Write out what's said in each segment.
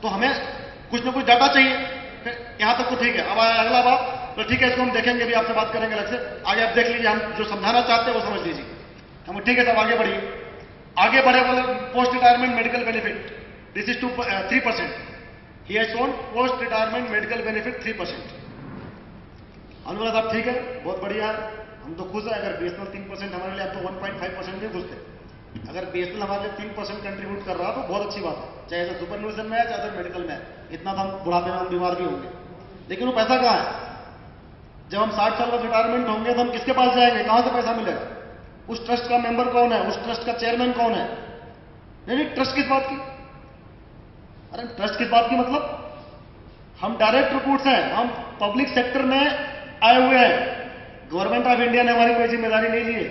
तो हमें कुछ ना कुछ डाटा चाहिए। यहां तक तो ठीक है। अब आया अगला बात, तो ठीक है इसको हम देखेंगे, भी आपसे बात करेंगे अलग से। आगे आप देख लीजिए, हम जो समझाना चाहते हैं वो समझ लीजिए। हम ठीक है साहब आगे बढ़िए। आगे बढ़े बोले post retirement medical benefit, this is 3%। He has shown post retirement medical benefit 3%। हमने बोला साहब ठीक है, बहुत बढ़िया है, हम तो खुश है। अगर बीएसएनएल 3% हमारे लिए, अब तो 1.5% भी खुश थे। अगर बीएसएनएल हमारे लिए 3% कंट्रीब्यूट कर रहा तो बहुत अच्छी बात है, चाहे तो सुपर न्यूट्रिशन में है चाहे तो मेडिकल में है। इतना तो हम बुढ़ापे में हम बीमार भी होंगे, लेकिन वो पैसा कहाँ है? जब हम 60 साल बाद रिटायरमेंट होंगे तो हम किसके पास जाएंगे? कहां से पैसा मिलेगा? उस ट्रस्ट का मेंबर कौन है? उस ट्रस्ट का चेयरमैन कौन है? नहीं नहीं, ट्रस्ट किस बात की? अरे ट्रस्ट किस बात की मतलब? हम डायरेक्ट रिक्रूट्स हैं, हम पब्लिक सेक्टर में आए हुए हैं। गवर्नमेंट ऑफ इंडिया ने हमारी कोई जिम्मेदारी नहीं ली है।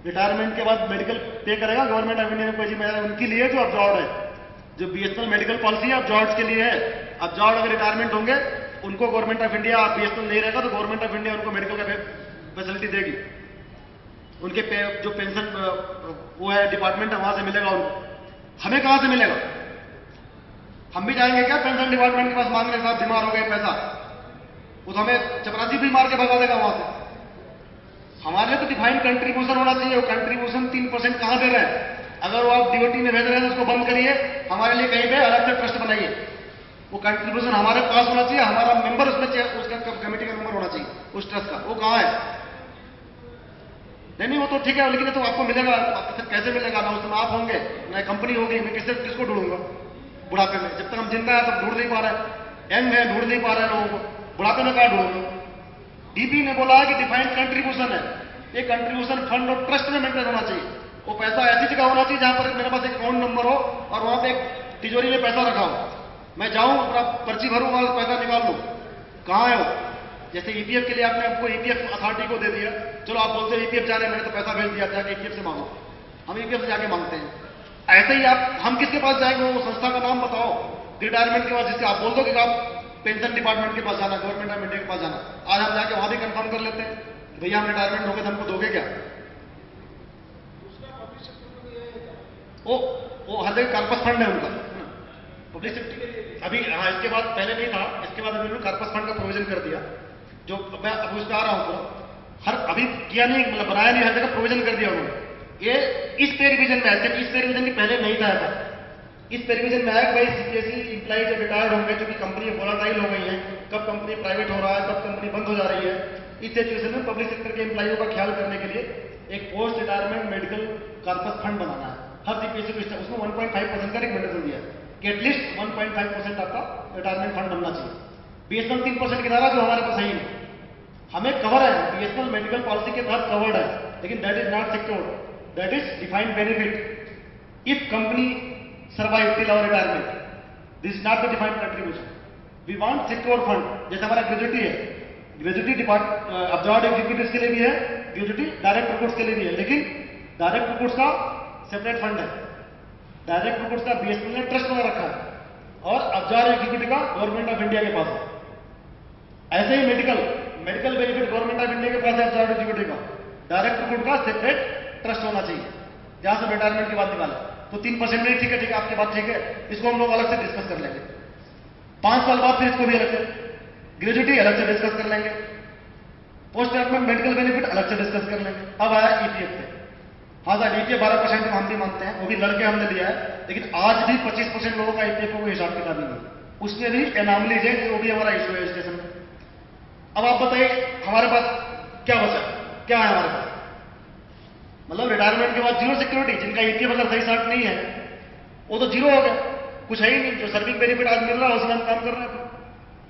रिटायरमेंट के बाद मेडिकल पे करेगा गवर्नमेंट ऑफ इंडिया ने कोई जिम्मेदारी उनकी लिए जो अब्जॉर्ड है। जो बीएसएनएल मेडिकल पॉलिसी है अब्जॉर्ड के लिए है। अब्जॉर्ड अगर रिटायरमेंट होंगे उनको गवर्नमेंट ऑफ इंडिया बीएसएनएल नहीं रहेगा तो गवर्नमेंट ऑफ इंडिया उनको मेडिकल का फैसिलिटी देगी। उनके जो पेंशन वो है डिपार्टमेंट है वहां से मिलेगा उनको। हमें कहां से मिलेगा? हम भी जाएंगे क्या पेंशन डिपार्टमेंट के पास मांगने? साहब बीमार हो गए पैसा, वो तो हमें चपरासी भी मार के भगा देगा वहां से। हमारे लिए तो डिफाइंड कंट्रीब्यूशन होना चाहिए। वो कंट्रीब्यूशन 3% कहां दे रहे हैं? अगर वो आप डीओटी में भेज रहे हैं तो उसको बंद करिए, हमारे लिए कहीं पे अलग से ट्रस्ट बनाइए। वो कंट्रीब्यूशन हमारे पास होना चाहिए, हमारा मेंबर उसमें उसका कमेटी का मेंबर होना चाहिए उस ट्रस्ट का। वो कहां है? नहीं वो तो ठीक है, लेकिन तो आपको मिलेगा, कैसे मिलेगा? ना उसमें आप होंगे ना कंपनी होगी। मैं किसको ढूंढूंगा बुढ़ापे में? जब तक हम जिंदा है तब ढूंढ नहीं पा रहे हैं, यंग है ढूंढ नहीं पा रहे हैं लोगों को, बुढ़ापे में कहां ढूंढूंगा? डीपी ने बोला है कि डिफाइंड कंट्रीब्यूशन है, ये कंट्रीब्यूशन फंड और ट्रस्ट में मेंटेन होना चाहिए। वो पैसा ऐसी जगह होना चाहिए जहां पर मेरे पास एक अकाउंट नंबर हो और वहां पे एक तिजोरी में पैसा रखा हो। मैं जाऊं अपना पर्ची भरूं और पैसा निकाल लूं। कहां है वो? जैसे ईपीएफ के लिए आपने आपको ईपीएफ अथॉरिटी को दे दिया, चलो आप बोलते हो ईपीएफ जा रहे हैं, मैंने तो पैसा भेज दिया, जाके ईपीएफ से मांगो। हम ईपीएफ से जाके मांगते हैं। ऐसे ही हम किसके पास जाएंगे? वो संस्था का नाम बताओ रिटायरमेंट के बाद, जिससे आप बोल दो कि आप पेंशन डिपार्टमेंट के पास जाना, गवर्नमेंट ऑफ इंडिया के पास जाना। आज हम जाके वहां भी कंफर्म कर लेते हैं, भैया हम रिटायरमेंट हो गए तो हमको दोगे क्या? वो हर जगह कार्पस फंड है उनका पब्लिक सेक्टर। अभी हाँ, इसके बाद पहले नहीं था, इसके बाद अभी उन्होंने कार्पस फंड का प्रोविजन कर दिया। जो मैं अब उसमें आ रहा हूं, हर अभी किया नहीं, मतलब बनाया नहीं, हर जगह प्रोविजन कर दिया उन्होंने। ये इस पे रिविजन में है, इस पे रिविजन के पहले नहीं था ऐसा। इस पे रिविजन में है कि भाई सीपीएसई इंप्लाई जब रिटायर्ड होंगे, क्योंकि कंपनी वोलाटाइल हो गई है, कब कंपनी प्राइवेट हो रहा है, कब कंपनी बंद हो जा रही है, इस सिचुएशन में पब्लिक सेक्टर के एम्प्लॉइयों का ख्याल करने के लिए एक post retirement medical corpus fund बनाना है। हर सीपीएसई को उसमें 1.5% का रिकमेंडेशन दिया है कि एटलीस्ट 1.5% आपका रिटायरमेंट फंड बनना चाहिए। बीएसएनएल 3% की धारा जो हमारे पास है ही नहीं, हमें कवर है, बीएसएनएल मेडिकल पॉलिसी के तहत कवर्ड है, लेकिन that is not secured, that is defined benefit if company survive till our retirement, this is not the defined contribution. We want secure fund. जैसे हमारा ग्रेजुटी है, ग्रेजुटी डिपार्टमेंट अब्जॉर्ड एग्जीक्यूटिव्स के लिए भी है, ग्रेजुटी डायरेक्ट रिक्रूट्स के लिए भी है, लेकिन डायरेक्ट रिक्रूट्स का सेपरेट फंड है। डायरेक्ट रिक्रूट्स का बीएसएनएल ने ट्रस्ट बना रखा है और अब्जॉर्ड एग्जीक्यूटिव का गवर्नमेंट ऑफ इंडिया के पास है। ऐसे ही medical benefit government of India के पास है, अब्जॉर्ड एग्जीक्यूटिव का। डायरेक्ट रिक्रूट का सेपरेट ट्रस्ट होना चाहिए जहां से रिटायरमेंट की बात निकाले। तो 3% नहीं, ठीक है आपकी बात ठीक है, इसको हम लोग अलग से डिस्कस कर लेंगे। 5 साल बाद फिर इसको भी अलग से, ग्रेजुटी अलग से डिस्कस कर लेंगे, पोस्ट रिटायरमेंट मेडिकल बेनिफिट अलग से डिस्कस कर लेंगे। अब आया ईपीएफ पे। हाँ सर ईपीएफ 12% हम भी मानते हैं, वो भी लड़के हमने लिया है, लेकिन आज भी 25% लोगों का ईपीएफ को हिसाब किताब नहीं है। उसमें भी एनॉमलीज है, वो भी हमारा इशू है स्टेशन में। अब आप बताइए हमारे पास क्या बचा, क्या है हमारे पास? मतलब रिटायरमेंट के बाद जीरो सिक्योरिटी। जिनका ईपीएफ अगर सही साथ नहीं है वो तो जीरो हो गया, कुछ है ही नहीं। जो सर्विस बेनिफिट आज मिल रहा है उसमें हम काम कर रहे हैं,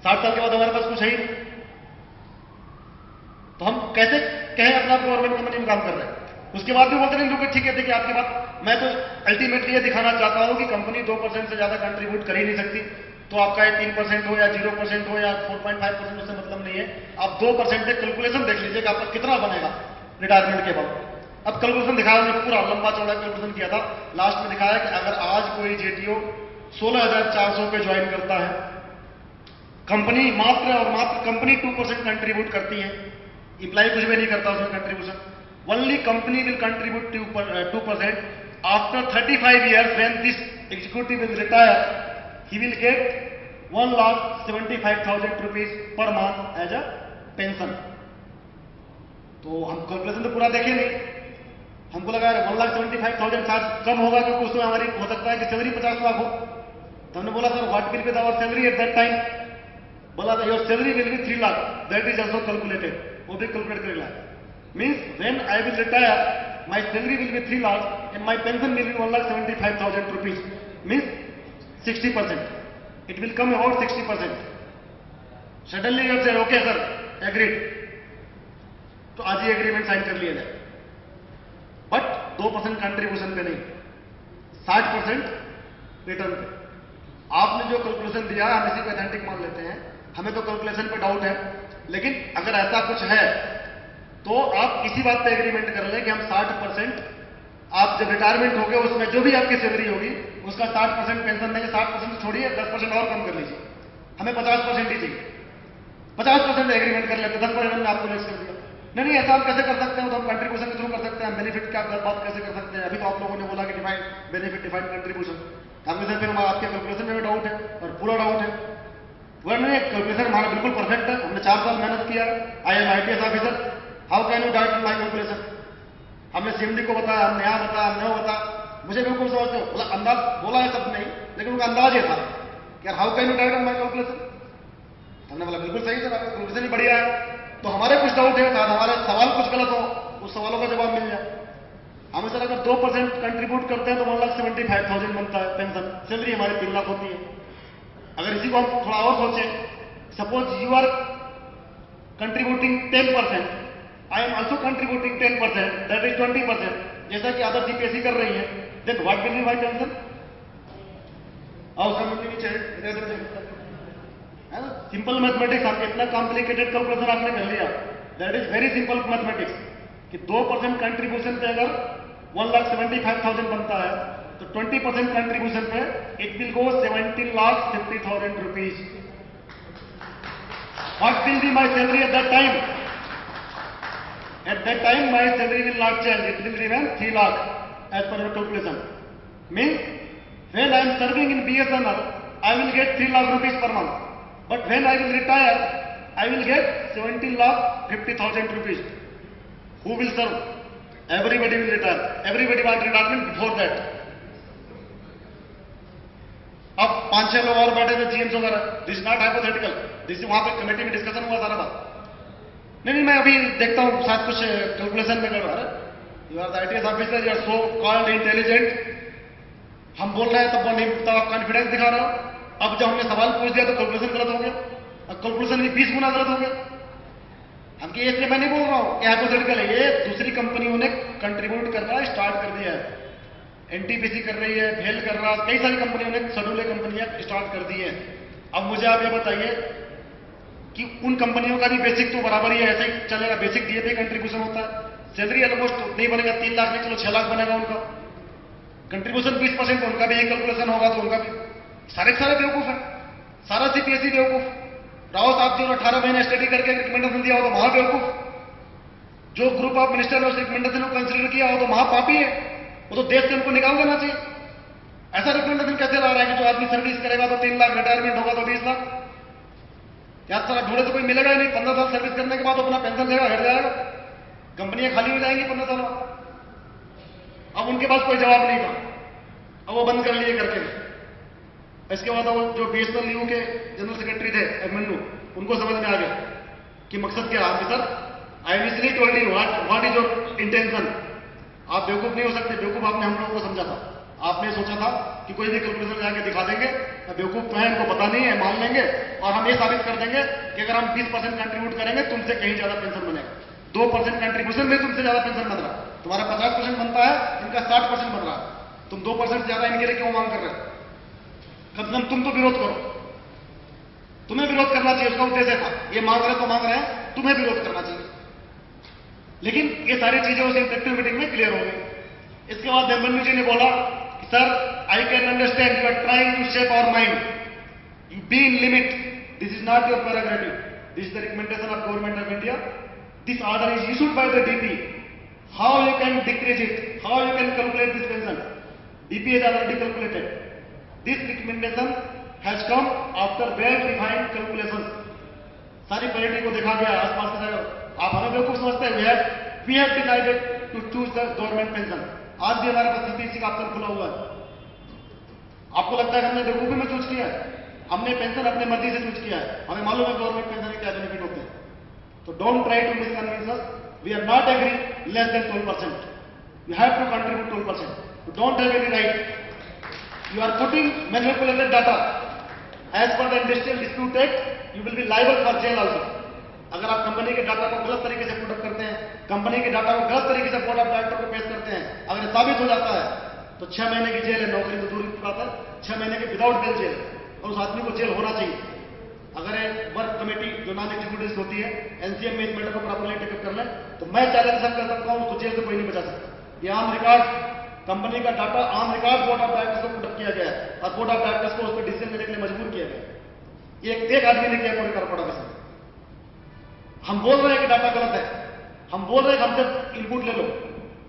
60 साल के बाद हमारे पास कुछ है ही नहीं। तो हम कैसे कहें अपना गवर्नमेंट कंपनी में काम कर रहे हैं? उसके बाद भी बोलते नहीं लोग ठीक है, देखिए आपके बात, मैं तो अल्टीमेटली ये दिखाना चाहता हूं कि कंपनी 2% से ज्यादा कंट्रीब्यूट कर ही नहीं सकती। तो आपका ये 3% हो या 0% हो या 4.5%, उससे मतलब नहीं है। आप 2% से कैलकुलेशन देख लीजिए कि आपका कितना बनेगा रिटायरमेंट के बाद। अब कैलकुलेशन दिखाया, हमने पूरा लंबा चौड़ा कैलकुलेशन किया था, लास्ट में दिखाया कि अगर आज कोई जेटीओ 16,400 पे ज्वाइन करता है, कंपनी मात्र और मात्र कंपनी 2% कंट्रीब्यूट करती है, इंप्लाई कुछ भी नहीं करता उसमें contribution. Only company will contribute 2% after 35 years when this executive will retire, he will get 1,75,000 rupees per month as a pension. तो हम कैलकुलेशन तो पूरा देखे नहीं, हमको लगा 1,75,000 शायद कम होगा क्योंकि उसमें हमारी हो सकता है कि सैलरी 50 लाख हो। तो हमने बोला sir what will be our salary at that time? बोला your salary will be 3 lakh, that is also calculated, वो भी कैलकुलेट कर लिया। Means when I will retire my salary will be 3 lakh and my pension will be 1,75,000 rupees, means 60%. It will come about 60%. Suddenly you say okay sir, agreed. तो आज ही agreement sign कर लिया जाए, but 2% contribution पे नहीं, 60% return पे। आपने जो कैलकुलेशन दिया हम इसी को ऑथेंटिक मान लेते हैं, हमें तो कैलकुलेशन पे डाउट है, लेकिन अगर ऐसा कुछ है तो आप इसी बात पे एग्रीमेंट कर लें कि हम 60%, आप जब रिटायरमेंट होगे उसमें जो भी आपकी सैलरी होगी उसका 60% पेंशन देंगे। 60% छोड़िए, 10% और कम कर लीजिए, हमें 50% ही चाहिए। 50% एग्रीमेंट कर लेते, 10% हमने आपको लेस कर दिया। नहीं ऐसा हम कैसे कर सकते हैं? तो हम कंट्रीब्यूशन के थ्रू कर सकते हैं। बेनिफिट क्या बात कैसे कर सकते हैं? अभी तो आप लोगों ने बोला कि डिफाइंड बेनिफिट, डिफाइंड कंट्रीब्यूशन। हमने सर फिर आपके कैलकुलेशन में भी डाउट है और पूरा डाउट है। वरना कैलकुलेशन हमारा बिल्कुल परफेक्ट है, हमने 4 साल मेहनत किया। I am ITS officer, how can you doubt in my calculation? हमने CMD को बताया, हमने यहाँ बताया, हमने वो बताया, मुझे बिल्कुल समझते हो। बोला अंदाज, बोला है सब नहीं, लेकिन उनका अंदाज ये था कि यार how can you doubt in my calculation? हमने बोला बिल्कुल सही सर, आपका कैलकुलेशन ही बढ़िया है। तो हमारे कुछ डाउट है, हमारे सवाल कुछ गलत हो, उस सवालों का जवाब मिल जाए। हम सर अगर 2% कंट्रीब्यूट करते हैं तो 1,75,000 बनता है पेंशन, सैलरी हमारी 3 लाख होती है। अगर इसी को हम थोड़ा और सोचें, suppose you are contributing 10%, I am also contributing 10%, that is 20%, जैसा कि अदर CPSE कर रही है, then what will be my pension? और समझ नीचे है ना, सिंपल मैथमेटिक्स। आपके इतना कॉम्प्लिकेटेड कैलकुलेशन आपने कर लिया, that is very simple mathematics कि 2% कंट्रीब्यूशन पे अगर 1,75,000 बनता है तो 20% कंट्रीब्यूशन पे it will go 17,50,000 rupees. What will be my salary at that time? At that time, my salary will not change. It will remain 3 lakh as per your calculation. Means, when I am serving in BSNL, I will get 3 lakh rupees per month. But when I will retire, I will get 17,50,000 rupees. Who will serve? Everybody will retire. Everybody wants retirement before that. अब 5-6 लोग और बैठे थे GMs वगैरह. This is not hypothetical. This is वहां पे committee में discussion हुआ सारा बात। नहीं मैं अभी देखता हूं शायद कुछ कैलकुलेशन में गड़बड़ है। You are the ITS officer, you are so called intelligent. हम बोल रहे हैं तब नहीं, तब आप कॉन्फिडेंस दिखा रहे हो। अब जब हमने सवाल पूछ दिया तो कैलकुलेशन गलत हो गया, अब कैलकुलेशन भी 20 गुना गलत हो गया। हम कि इसलिए मैं नहीं बोल रहा हूं कि हाइपोथेटिकल है, ये दूसरी कंपनियों ने कंट्रीब्यूट करना स्टार्ट कर दिया है। NTPC कर रही है, भेल कर रहा, कई सारी कंपनियों ने शेड्यूल कंपनियां स्टार्ट कर दी है। अब मुझे आप ये बताइए कि उन कंपनियों का भी बेसिक तो बराबर ही है, ऐसे ही चलेगा। बेसिक DA पे कंट्रीब्यूशन होता है, सैलरी ऑलमोस्ट नहीं बनेगा, 3 लाख नहीं, चलो 6 लाख बनेगा उनका। कंट्रीब्यूशन 20%, उनका भी एक कैलकुलेशन होगा तो उनका भी सारे बेवकूफ है, सारा CPSE बेवकूफ। राव साहब जो 18 महीने स्टडी करके रिकमेंडेशन दिया हो तो महाबेवकूफ। जो ग्रुप ऑफ मिनिस्टर ने उस रिकमेंडेशन को कंसिडर किया हो तो महापापी है, वो तो देश से उनको निकाल देना चाहिए। ऐसा रिकमेंडेशन कैसे ला रहा है कि जो आदमी सर्विस करेगा तो 3 लाख, रिटायरमेंट होगा तो 20 लाख? यार सारा ढूंढे तो कोई मिलेगा ही नहीं। 15 साल सर्विस करने के बाद अपना पेंशन देगा, हट जाएगा, कंपनियां खाली हो जाएंगी 15 साल बाद। अब उनके पास कोई जवाब नहीं था, अब वो बंद कर लिए करके। इसके बाद वो जो BSNL न्यू के जनरल सेक्रेटरी थे मन्नू, उनको समझ में आ गया कि मकसद क्या है। Sir I initially told you what is your intention. आप बेवकूफ नहीं हो सकते, बेवकूफ आपने हम लोगों को समझा था। आपने सोचा था कि कोई भी कैलकुलेशन जाके दिखा देंगे, बेवकूफ तो है, इनको पता नहीं है, मान लेंगे और हम ये साबित कर देंगे कि अगर हम 20% कंट्रीब्यूट करेंगे तुमसे कहीं ज्यादा पेंशन बनेगा। 2% कंट्रीब्यूशन में तुमसे ज्यादा पेंशन बन रहा है, तुम्हारा 50% बनता है, इनका 60% बन रहा है। तुम 2% ज्यादा इनके लिए क्यों मांग कर रहे हो? कम से कम तुम तो विरोध करो, तुम्हें विरोध करना चाहिए, उसका उद्देश्य था। ये मांग रहे तो मांग रहे हैं, तुम्हें विरोध करना चाहिए। लेकिन ये सारी चीजें उस इंटरेक्टिव मीटिंग में क्लियर हो गई। इसके बाद मन्नू जी ने बोला Sir, I can understand you are trying to shape our mind. You be in limit. This is not your prerogative. This is the recommendation of Government of India. This order is issued by the DP. How you can decrease it? How you can calculate this pension? DP has already calculated. This recommendation has come after well defined calculation. सारी polity को देखा गया आसपास की जगह। आप हमें बेवकूफ समझते हैं, we have decided to choose the government pension. आज भी हमारे पास सीपीएससी का ऑप्शन खुला हुआ है। आपको लगता है कि हमने बेवकूफी में चूज किया है? हमने पेंशन अपने मर्जी से चूज किया है। हमें मालूम है गवर्नमेंट पेंशन के क्या बेनिफिट होते हैं। तो don't try to misconvince us, we are not agree less than 12%. You have to contribute 12%. You don't have any right. You are putting manipulated data. As per the Industrial Dispute Act, you will be liable for jail also. अगर आप company के data को गलत तरीके से product करते हैं, company के डाटा को गलत तरीके से बोर्ड ऑफ डायरेक्टर को पेश करते हैं, अगर साबित हो जाता है तो 6 महीने की जेल है। नौकरी तो दूर की बात है, 6 महीने की विदाउट बेल जेल, और उस आदमी को जेल होना चाहिए। अगर वर्क कमेटी जो नॉन एग्जीक्यूटिव होती है एनसीएम में इस मैटर को प्रॉपर्ली टेकअप कर ले, तो मैं चैलेंज कर सकता हूं, उसको जेल से कोई नहीं बचा सकता। ये आम रिकॉर्ड, कंपनी का डाटा आम रिकॉर्ड बोर्ड ऑफ डायरेक्टर्स को प्रोडक्ट किया गया है और बोर्ड ऑफ डायरेक्टर्स को उस पर डिसीजन लेने के लिए मजबूर किया गया। एक आदमी ने किया पूरे कॉर्पोरेट ऑफिस में। हम बोल रहे हैं कि डाटा गलत है, हम बोल रहे हैं कि हमसे इनपुट ले लो।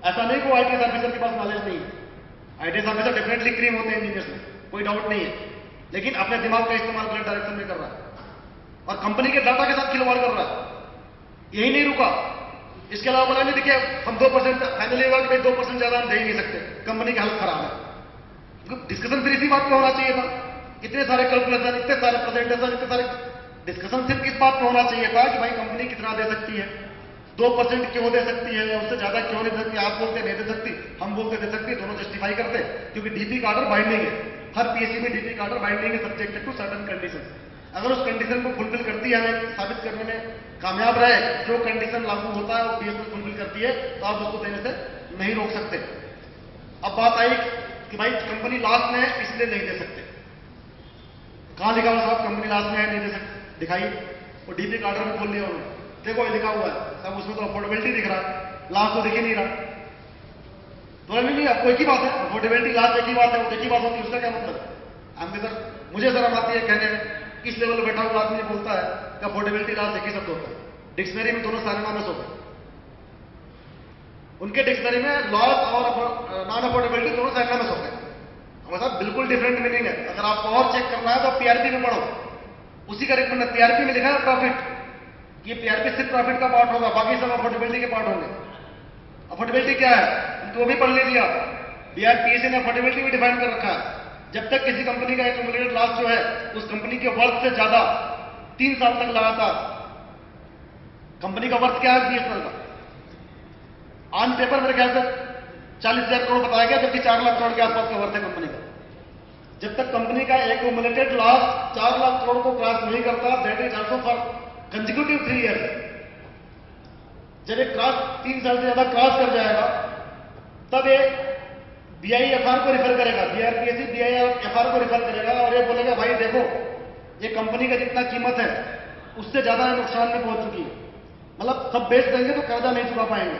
ऐसा नहीं कि आईटी ऑफिसर के पास नॉलेज नहीं है। आईटी ऑफिसर डेफिनेटली क्रीम होते हैं इंजीनियर्स में, कोई डाउट नहीं है, लेकिन अपने दिमाग का इस्तेमाल गलत डायरेक्शन में कर रहा है और कंपनी के डाटा के साथ खिलवाड़ कर रहा है। यही नहीं रुका, इसके अलावा बोला नहीं, देखिए हम 2% फाइनली हुआ कि भाई 2% ज्यादा हम दे ही नहीं सकते, कंपनी की हालत खराब है। डिस्कशन फिर इसी बात पे होना चाहिए था। इतने सारे कैलकुलेशन, इतने सारे प्रेजेंटेशन, इतने सारे डिस्कशन सिर्फ इस बात पे होना चाहिए था कि भाई कंपनी कितना दे सकती है, 2% क्यों दे सकती है, उससे ज्यादा क्यों नहीं दे सकती। आप बोलते नहीं दे सकती, हम बोलते दे सकती, दोनों जस्टिफाई करते, क्योंकि डीपी का ऑर्डर बाइंडिंग है। हर पीएससी में डीपी का ऑर्डर बाइंडिंग है, सब्जेक्टेड टू सर्टेन कंडीशन। अगर उस कंडीशन को फुलफिल करती है, हमें साबित करने में कामयाब रहे, जो कंडीशन लागू होता है वो पीएससी फुलफिल करती है, तो आप उसको देने से नहीं रोक सकते। अब बात आई कि भाई कंपनी लॉस में है इसलिए नहीं दे सकते। कहां लिखा हुआ साहब कंपनी लॉस में है नहीं दे सकते? दिखाइए। वो डीपी का ऑर्डर में खोल लिया उन्होंने, देखो ये लिखा हुआ है सब, उसमें तो अफोर्डेबिलिटी दिख रहा है, लॉस तो दिख ही नहीं रहा। तो नहीं, आपको एक ही बात है, अफोर्डेबिलिटी लॉस एक ही बात है, वो एक ही बात होती है, उसका क्या मतलब? हम सर मुझे शर्म आती है कहने में, इस लेवल पर बैठा हुआ आदमी बोलता है कि अफोर्डेबिलिटी लॉस एक ही शब्द होता है। डिक्शनरी में दोनों साइनोनिमस होते हैं, उनके डिक्शनरी में लॉस और नॉन अफोर्डेबिलिटी दोनों साइनोनिमस होते हैं। हमारे साथ बिल्कुल डिफरेंट मीनिंग है। अगर आपको और चेक करना है तो पीआरपी में पढ़ो, उसी का रिकमेंड। पीआरपी में लिखा है प्रॉफिट, ये पीआरपी सिर्फ प्रॉफिट का पार्ट होगा, बाकी सब अफोर्डेबिलिटी के पार्ट होंगे। अफोर्डेबिलिटी क्या है तो भी पढ़ लीजिए आप। बीआरपीएससी ने अफोर्डेबिलिटी भी डिफाइन कर रखा है। जब तक किसी कंपनी का एक्यूमुलेटेड लॉस जो है उस कंपनी के वर्थ से ज्यादा 3 साल तक लगातार, कंपनी का वर्थ क्या है बीएसएनएल का ऑन पेपर मेरे ख्याल से 40,000 करोड़ बताया गया, जबकि 4 लाख करोड़ के आसपास का वर्थ है कंपनी का। जब तक कंपनी का एक्यूमुलेटेड लॉस 4 लाख करोड़ को क्रॉस नहीं करता, that is also for consecutive 3 years. जब एक क्रॉस 3 साल से ज्यादा क्रॉस कर जाएगा तब ये बीआईएफआर को रिफर करेगा, बीआरपीएससी बीआईएफआर को रिफर करेगा और ये बोलेगा भाई देखो ये कंपनी का जितना कीमत है उससे ज्यादा नुकसान में पहुंच चुकी है, मतलब सब बेच देंगे तो कर्जा नहीं चुका पाएंगे।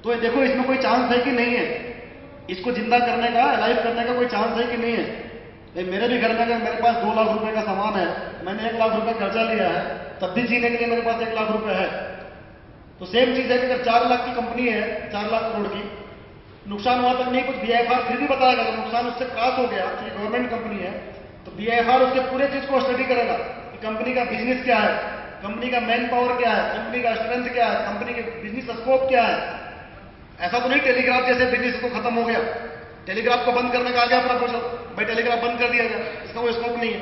तो ये देखो इसमें कोई चांस है कि नहीं है, इसको जिंदा करने का, लाइफ करने का कोई चांस है कि नहीं है। मेरे भी घर में अगर मेरे पास 2 लाख रुपए का सामान है, मैंने 1 लाख रुपए कर्जा लिया है, तब भी जीने के लिए मेरे पास 1 लाख रुपए है। तो सेम चीज है कि अगर 4 लाख की कंपनी है, 4 लाख करोड़ की, नुकसान वहां तक नहीं, कुछ बीआईएफआर फिर भी बताएगा। अगर नुकसान उससे क्रॉस हो गया, क्योंकि गवर्नमेंट कंपनी है, तो बीआईएफआर उसके पूरे चीज को स्टडी करेगा कि कंपनी का बिजनेस क्या है, कंपनी का मैन पावर क्या है, कंपनी का स्ट्रेंथ क्या है, कंपनी के बिजनेस स्कोप क्या है। ऐसा तो नहीं टेलीग्राफ जैसे बिजनेस को खत्म हो गया, टेलीग्राफ को बंद करने का आ गया प्रपोजल, भाई टेलीग्राफ बंद कर दिया गया, इसका कोई स्कोप नहीं है।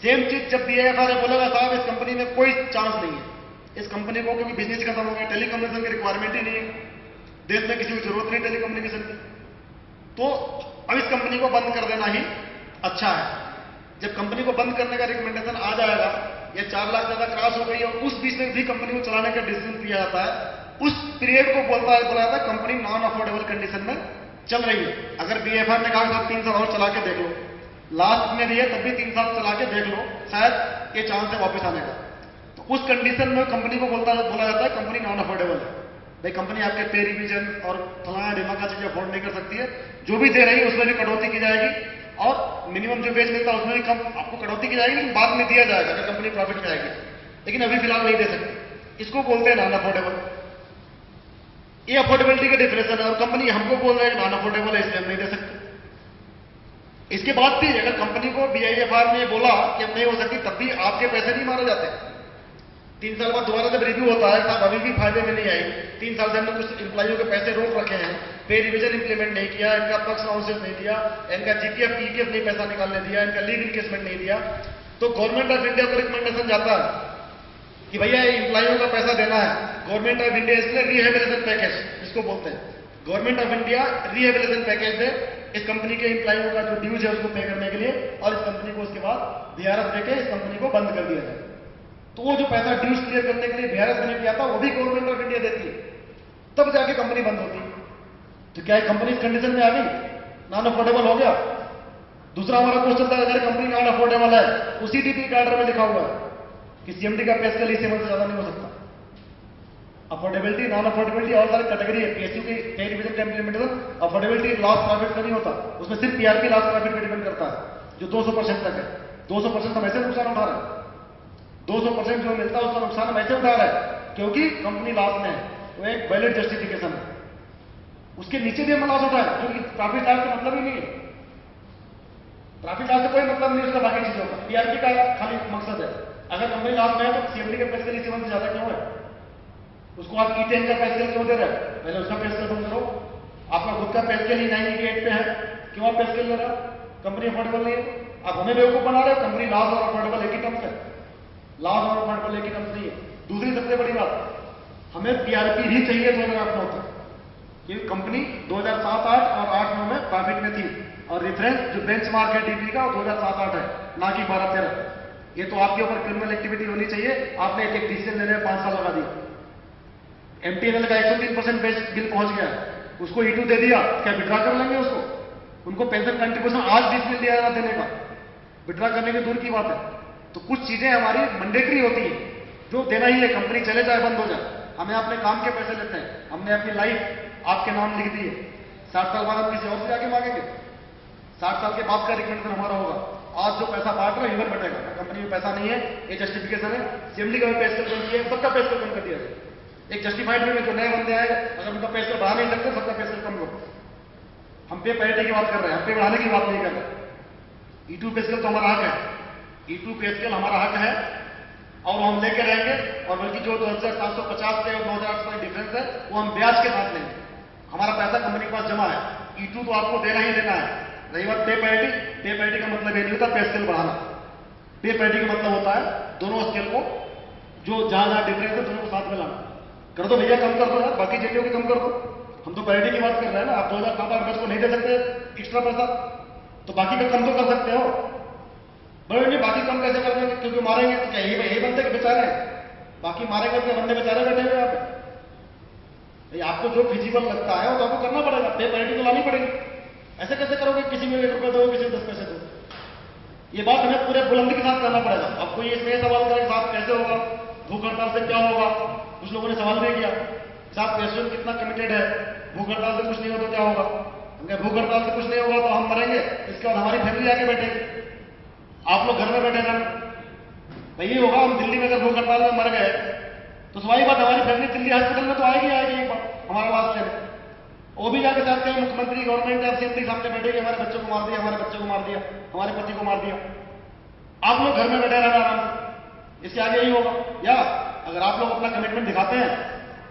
सेम चीज जब बीआईएफआर बोलेगा साहब इस कंपनी में कोई चांस नहीं है, इस कंपनी को क्योंकि बिजनेस खत्म हो गया, टेलीकम्युनिकेशन की रिक्वायरमेंट ही नहीं है, देश में किसी को जरूरत नहीं टेलीकम्युनिकेशन की, तो अब इस कंपनी को बंद कर देना ही अच्छा है। जब कंपनी को बंद करने का रिकमेंडेशन आ जाएगा, या 4 लाख ज्यादा क्रॉस हो गई और उस बीच में भी कंपनी को चलाने का डिसीजन लिया जाता है, उस पीरियड को बोला जाता है कंपनी नॉन अफोर्डेबल कंडीशन में चल रही है। अगर बीएफआर ने कहा साहब 3 साल और चला के देख लो, लास्ट में भी है तब भी 3 साल चला के देख लो, शायद ये चांस है वापस आने का, तो उस कंडीशन में कंपनी को बोला जाता है कंपनी नॉन अफोर्डेबल है। भाई कंपनी आपके पे रिवीजन और फलाना डिमाका चीजें अफोर्ड नहीं कर सकती है, जो भी दे रही है उसमें भी कटौती की जाएगी और मिनिमम जो वेज मिलता है उसमें भी कम आपको कटौती की जाएगी, लेकिन बाद में दिया जाएगा अगर कंपनी प्रॉफिट में आएगी, लेकिन अभी फिलहाल नहीं दे सकती। इसको बोलते हैं नॉन अफोर्डेबल। ये अफोर्डेबिलिटी का डिफरेंस है और कंपनी हमको बोल रहे हैं नॉन अफोर्डेबल है इसलिए हम नहीं दे सकते। इसके बाद भी अगर कंपनी को BIFR ने बोला कि अब नहीं हो सकती, तब भी आपके पैसे नहीं मारे जाते। 3 साल बाद दोबारा जब रिव्यू होता है, साहब अभी भी फायदे में नहीं आई, 3 साल से हमने कुछ एम्प्लॉइयों के पैसे रोक रखे हैं, पे रिविजन इंप्लीमेंट नहीं किया, इनका पक्ष काउंसिल नहीं दिया, इनका GPF PKF नहीं पैसा निकालने दिया, इनका लीव इनकेसमेंट नहीं दिया, तो गवर्नमेंट ऑफ इंडिया को रिकमेंडेशन जाता है कि भैया ये एम्प्लॉइयों का पैसा देना है। गवर्नमेंट ऑफ इंडिया इसलिए रिहेबिलिटेशन पैकेज इसको बोलते हैं, government of India rehabilitation package दे इस कंपनी के एम्प्लॉइयों का जो ड्यूज है उसको पे करने के लिए, और इस कंपनी को उसके बाद VRS देके इस कंपनी को बंद कर दिया जाए। तो वो जो पैसा ड्यूज क्लियर करने के लिए VRS ने किया था, वो भी गवर्नमेंट ऑफ इंडिया देती है, तब जाके कंपनी बंद होती है। तो क्या कंपनी इस कंडीशन में आ गई, नॉन अफोर्डेबल हो गया? दूसरा हमारा क्वेश्चन था, अगर कंपनी नॉन अफोर्डेबल है, उसी DP के ऑर्डर में लिखा हुआ है कि CMD का पे स्केल इस से ज्यादा नहीं हो सकता। अफोर्डेबिलिटी, नॉन अफोर्डेबिलिटी और सारी कैटेगरी है। PSU की पे रिविजन का इंप्लीमेंटेशन अफोर्डेबिलिटी लॉस प्रॉफिट का नहीं होता, उसमें सिर्फ PRP लॉस प्रॉफिट पे डिपेंड करता है, जो 200% तक है। 200% हम ऐसे नुकसान उठा रहे हैं, 200% जो मिलता है उसका नुकसान हम ऐसे उठा रहे हैं क्योंकि कंपनी लॉस में है, वो एक वैलिड जस्टिफिकेशन है। उसके नीचे भी हम लॉस उठाए क्योंकि प्रॉफिट लॉस का मतलब ही नहीं है, प्रॉफिट लॉस से कोई मतलब नहीं उसका बाकी चीजों का, PRP का खाली मकसद है। अगर कंपनी लॉस में है तो CMD का पे स्केल इस से ज्यादा क्यों है? उसको आप E10 का पे स्केल क्यों दे रहे हैं? पहले उसका पे स्केल बंद करो। आपका खुद का पे स्केल ही 988 पे है, क्यों आप पे स्केल ले रहे हो? कंपनी अफोर्डेबल नहीं है, आप हमें बेवकूफ बना रहे हो। कंपनी लॉस और अफोर्डेबल एक ही टर्म्स है, लॉस और अफोर्डेबल एक ही टर्म्स नहीं है। दूसरी सबसे बड़ी बात, हमें PRP ही चाहिए 2008-9 तक, क्योंकि कंपनी 2007-8 और 8-9 में प्रॉफिट में थी, और रेफरेंस जो बेंचमार्क है DP का वो 2007-8 है, ना कि 12-13। ये तो आपके ऊपर क्रिमिनल एक्टिविटी होनी चाहिए, आपने एक डिसीजन लेने में 5 साल लगा दिया। MTNL का 103% बिल पहुंच गया, उसको E2 दे दिया, क्या विड्रॉ कर लेंगे उसको? उनको पेंशन कंट्रीब्यूशन आज 20 बिल दिया जाना देने का, विड्रॉ करने की दूर की बात है। तो कुछ चीजें हमारी मैंडेटरी होती है जो देना ही है, कंपनी चले जाए बंद हो जाए, हमें अपने काम के पैसे लेते हैं, हमने अपनी लाइफ आपके नाम लिख दी है। 60 साल बाद हम किसी और से जाके मांगेंगे? 60 साल के बाद का रिकमेंडेशन हमारा होगा। आज जो पैसा बांट रहे ह्यूमन बटेगा, कंपनी में पैसा नहीं है, ये जस्टिफिकेशन है। CMD का पे स्केल बंद किया, सबका पे स्केल बंद कर दिया जाए। एक जस्टिफाइड वे में जो नए बंदे आए, अगर उनका पे स्केल बढ़ा नहीं सकते, सबका पे स्केल कम करो। हम पे पैरिटी की बात कर रहे हैं, हम पे बढ़ाने की बात नहीं कर रहे। E2 पे स्केल तो हमारा हक है, E2 पे स्केल हमारा हक है और हम लेके रहेंगे। और बल्कि जो 2750 से और 2008 का डिफरेंस है वो हम ब्याज के साथ लेंगे। हमारा पैसा कंपनी के पास जमा है, E2 तो आपको देना ही देना है। रही बात पे पैरिटी का मतलब ये नहीं होता पे स्केल बढ़ाना। पे पैरिटी का मतलब होता है दोनों स्केल को, जो जहां डिफरेंस है दोनों को साथ में लाना। कर दो भैया, कम कर दो यार, बाकी जेटीओ की कम कर दो। हम तो पैरिटी की बात कर रहे हैं ना। आप 2007-8 को नहीं दे सकते एक्स्ट्रा पैसा, तो बाकी का कम तो कर सकते हो। बड़े नहीं, बाकी कम कैसे कर देंगे? क्योंकि मारेंगे तो क्या यही बनते कि बेचारे हैं? बाकी मारेंगे तो बंदे बेचारे बैठे हुए यहाँ पे। आपको जो फिजिबल लगता है वो तो आपको करना पड़ेगा, पे पैरिटी तो लानी पड़ेगी। ऐसे कैसे करोगे? किसी में 1 रुपया दो, किसी में 10 पैसे दो। ये बात हमें पूरे बुलंदी के साथ करना पड़ेगा। अब कोई इसमें सवाल करें साहब कैसे होगा, भूख हड़ताल से क्या होगा? कुछ लोगों ने सवाल भी किया साहब PSU कितना कमिटेड है, भूख हड़ताल से कुछ नहीं हो तो क्या होगा? हमने भूख हड़ताल से कुछ नहीं होगा तो हम मरेंगे, इसके बाद हमारी फैमिली आके बैठेगी, आप लोग घर में बैठे रहना। भाई ये होगा, हम दिल्ली में अगर भूख हड़ताल में मर गए तो सवाई बात हमारी फैमिली दिल्ली हॉस्पिटल में तो आएगी एक बार हमारा लास्ट लेने। वो भी जाके साथ कहीं मुख्यमंत्री गवर्नमेंट या CMD सामने बैठेगी, हमारे बच्चों को मार दिया, हमारे बच्चों को मार दिया, हमारे पति को मार दिया। आप लोग घर में बैठे रहना आराम से, इसके आगे यही होगा। या अगर आप लोग अपना कमिटमेंट दिखाते हैं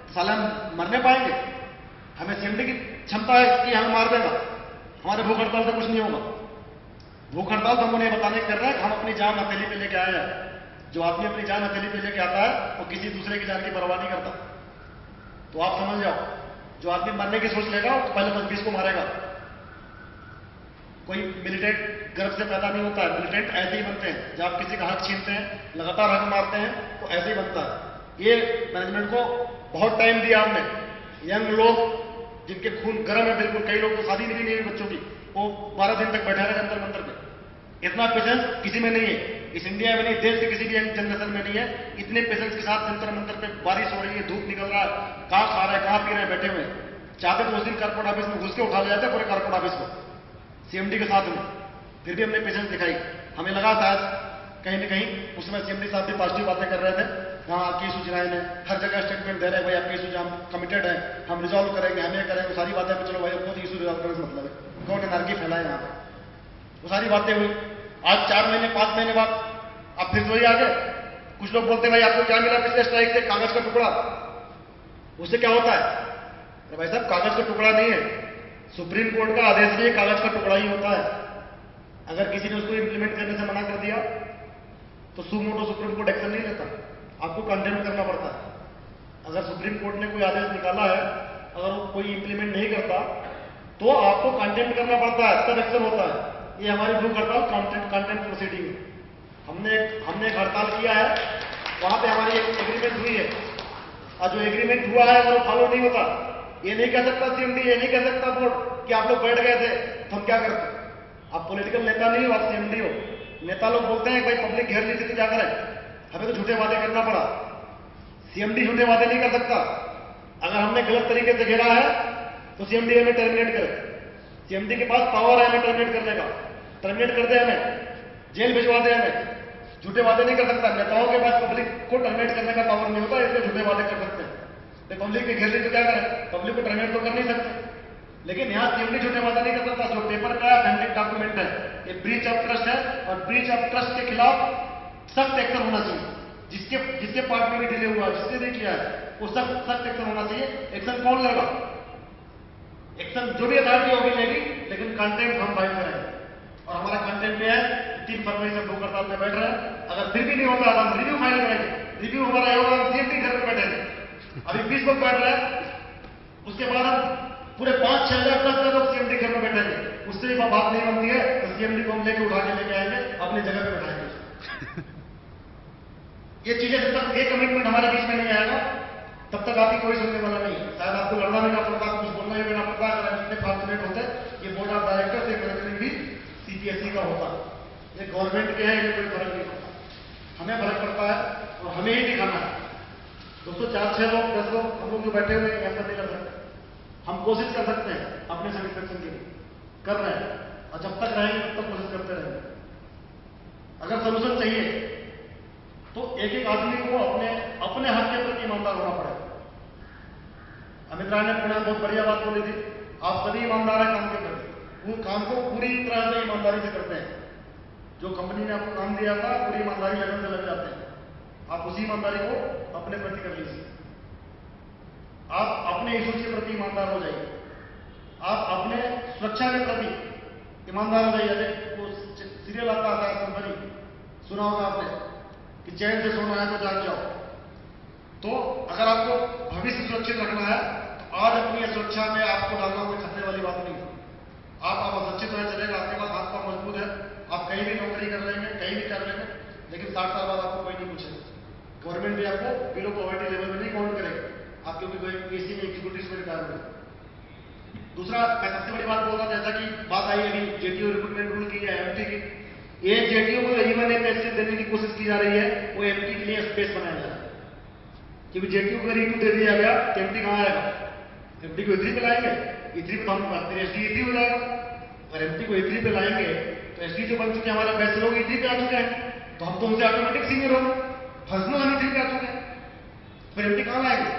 तो साले हम मरने पाएंगे? हमें CMD की क्षमता है कि हमें मार देगा, हमारे भूख हड़ताल से कुछ नहीं होगा। भूख हड़ताल तो हम उन्हें बताने कर रहे हैं कि हम अपनी जान हथेली पे लेके आए हैं। जो आदमी अपनी जान हथेली पे लेके आता है वो किसी दूसरे की जान की परवाह नहीं करता। तो आप समझ जाओ, जो आदमी मरने की सोच लेगा वो तो पहले 10-20 को मारेगा। कोई मिलिटेंट गर्भ से पैदा नहीं होता है, मिलिटेंट ऐसे ही बनते हैं। जब आप किसी का हक छीनते हैं, लगातार हक मारते हैं, तो ऐसे ही बनता है। ये मैनेजमेंट को बहुत टाइम दिया हमने। यंग लोग जिनके खून गर्म है बिल्कुल, कई लोग तो शादी भी नहीं हुई बच्चों की, वो 12 दिन तक बैठे रहे जंतर मंतर पे। इतना पेशेंस किसी में नहीं है, इस इंडिया में नहीं, देश के किसी भी यंग जनरेशन में नहीं है। इतने पेशेंस के साथ जंतर मंतर पे बारिश हो रही है, धूप निकल रहा है, कहां खा रहे हैं, कहां पी रहे हैं, बैठे हुए। चाहते तो उस दिन कारपोरेट ऑफिस में घुस के उठा ले जाते पूरे कारपोरेट ऑफिस को CMD के साथ में, फिर भी हमने पेशेंस दिखाई। हमें लगा था कहीं न कहीं उसमें CMD साहब भी पॉजिटिव बातें कर रहे थे, हाँ केस उजराए ने हर जगह स्टेटमेंट दे रहे हैं, भाई आप केस हम कमिटेड है, हम रिजॉल्व करेंगे, हम ये करेंगे, सारी बातें। चलो भाई खुद इशू रिजॉल्व करने से मतलब है, कौन एनर्जी फैलाए यहाँ पे। वो सारी बातें हुई। आज 4 महीने 5 महीने बाद आप फिर वही आ गए। कुछ लोग बोलते हैं भाई आपको क्या मिला पिछले स्ट्राइक से? कागज का टुकड़ा। उससे क्या होता है? अरे भाई साहब, कागज का टुकड़ा नहीं है, सुप्रीम कोर्ट का आदेश भी कागज का टुकड़ा ही होता है। अगर किसी ने उसको इंप्लीमेंट करने से मना कर दिया तो सुमोटो सुप्रीम कोर्ट एक्शन नहीं लेता, आपको कंडेम करना पड़ता है। अगर सुप्रीम कोर्ट ने कोई आदेश निकाला है, अगर वो कोई इंप्लीमेंट नहीं करता तो आपको कंडेम करना पड़ता है, तब एक्शन होता है। ये हमारी भूख हड़ताल कंटेम्प्ट प्रोसीडिंग है। हमने एक हड़ताल किया है, वहां पे हमारी एक एग्रीमेंट हुई है, और जो एग्रीमेंट हुआ है अगर वो फॉलो नहीं होता, ये नहीं कह सकता सीएमडी, ये नहीं कह सकता बोर्ड कि आप लोग बैठ गए थे तो हम क्या करते। आप पॉलिटिकल नेता नहीं हो, आप सीएमडी हो। नेता लोग बोलते हैं भाई पब्लिक घेर ली थी तो क्या करें, हमें तो झूठे वादे करना पड़ा। सीएमडी झूठे वादे नहीं कर सकता। अगर हमने गलत तरीके से घेरा है तो सीएमडी हमें टर्मिनेट करे। सीएमडी के पास पावर है हमें टर्मिनेट करने का, टर्मिनेट कर दे, हमें जेल भिजवा दे, हमें झूठे वादे नहीं कर सकता। नेताओं के पास पब्लिक को टर्मिनेट करने का पावर नहीं होता, इसलिए झूठे वादे कर सकते हैं। तो पब्लिक के घेर ली तो क्या करें, पब्लिक को टर्मिनेट तो कर नहीं सकते। लेकिन यहां सीएमडी झूठे वादा नहीं कर सकता। जो पेपर का ऑथेंटिक डॉक्यूमेंट है, ये ब्रीच ऑफ ट्रस्ट है, और ब्रीच ऑफ ट्रस्ट के खिलाफ सख्त एक्शन होना चाहिए। जिसके पार्ट में भी डिले हुआ, जिसने भी किया है, वो सख्त एक्शन होना चाहिए। एक्शन कौन लेगा? एक्शन जो भी अथॉरिटी होगी लेगी, लेकिन कंटेंट हम फाइल करेंगे। और हमारा कंटेंट में है 3 फरवरी से भूख हड़ताल में बैठ रहे हैं। अगर फिर भी नहीं होता तो हम रिव्यू फाइल करेंगे। रिव्यू हमारा होगा, हम सीएमडी घर पर बैठेंगे। अभी 20 लोग बैठ रहे हैं, उसके बाद हम पूरे 5-6 हजार 10 लोग सीएमडी घर में बैठेंगे। उससे भी बात नहीं बनती है तो सीएमडी को हम लेके उठा के लेके आएंगे, अपनी जगह पे बैठाएंगे। ये चीजें जब तक ये कमिटमेंट हमारे बीच में नहीं आएगा तब तक आपकी कोई सुनने वाला नहीं। शायद आपको लड़ना भी ना पड़ता, कुछ बोलना भी ना पड़ता। अगर जितने फॉर्चुनेट होते, ये बोर्ड ऑफ डायरेक्टर से मैनेजमेंट भी सीपीएससी का होता। ये गवर्नमेंट के है, ये कोई फर्क नहीं पड़ता। हमें फर्क पड़ता है और हमें ही दिखाना है। दोस्तों 4-6 लोग 10 लोग हम लोग जो बैठे हुए हैं ऐसा नहीं कर सकते। हम कोशिश कर सकते हैं अपने सेटिस्फेक्शन के लिए, कर रहे हैं, और जब तक रहेंगे तब तक कोशिश करते रहेंगे। अगर सोल्यूशन चाहिए तो एक एक आदमी को अपने हक के प्रति ईमानदार होना पड़ेगा। अमित राय ने पुणे बहुत बढ़िया बात बोली थी, आप सभी ईमानदार हैं काम के प्रति। वो काम को पूरी तरह से ईमानदारी से करते हैं। जो कंपनी ने आपको काम दिया था, पूरी ईमानदारी लगन से लग जाते हैं। आप उसी ईमानदारी को अपने प्रति कर लीजिए। आप अपने इश्यूज के प्रति ईमानदार हो जाइए। आप अपने सुरक्षा के प्रति ईमानदार हो जाइए। वो सीरियल आता था कंपनी, सुना होगा आपने कि चैन से सोना है तो जाग जाओ। तो अगर आपको भविष्य सुरक्षित रखना है तो आज अपनी सुरक्षा में आपको डालना कोई खतरे वाली बात नहीं है। आप सुरक्षित रह चलेगा, आपके पास हाथ पांव मजबूत है, आप कहीं भी नौकरी कर लेंगे, कहीं भी कर लेंगे, लेकिन 60 साल बाद आपको कोई नहीं पूछेगा। गवर्नमेंट भी आपको बिलो पॉवर्टी लेवल में नहीं काउंट करेगा, आप क्योंकि कोई पीएससी में एग्जीक्यूटिव में रिटायर हो। दूसरा, मैं सबसे बड़ी बात बोल रहा, जैसा कि बात आई अभी जेटीयू रिक्रूटमेंट रूल की या एमटी की, ये जेटीयू को इवन एक पैसे देने की कोशिश की जा रही है, वो एमटी के लिए स्पेस बनाया जा रहा है। क्योंकि जेटीयू को रिक्रू दे दिया गया, एमटी कहां आएगा? एमटी को E3 पे लाएंगे, E3 पे तो हम एसडी E3 हो जाएगा। और एमटी को E3 पे लाएंगे तो एसडी जो बन चुके हैं हमारे वैसे लोग E3 पे आ चुके हैं, तो हम तो उनसे ऑटोमेटिक सीनियर होंगे। फर्जनल हम E3 पे आ चुके हैं, फिर एमटी कहां लाएंगे?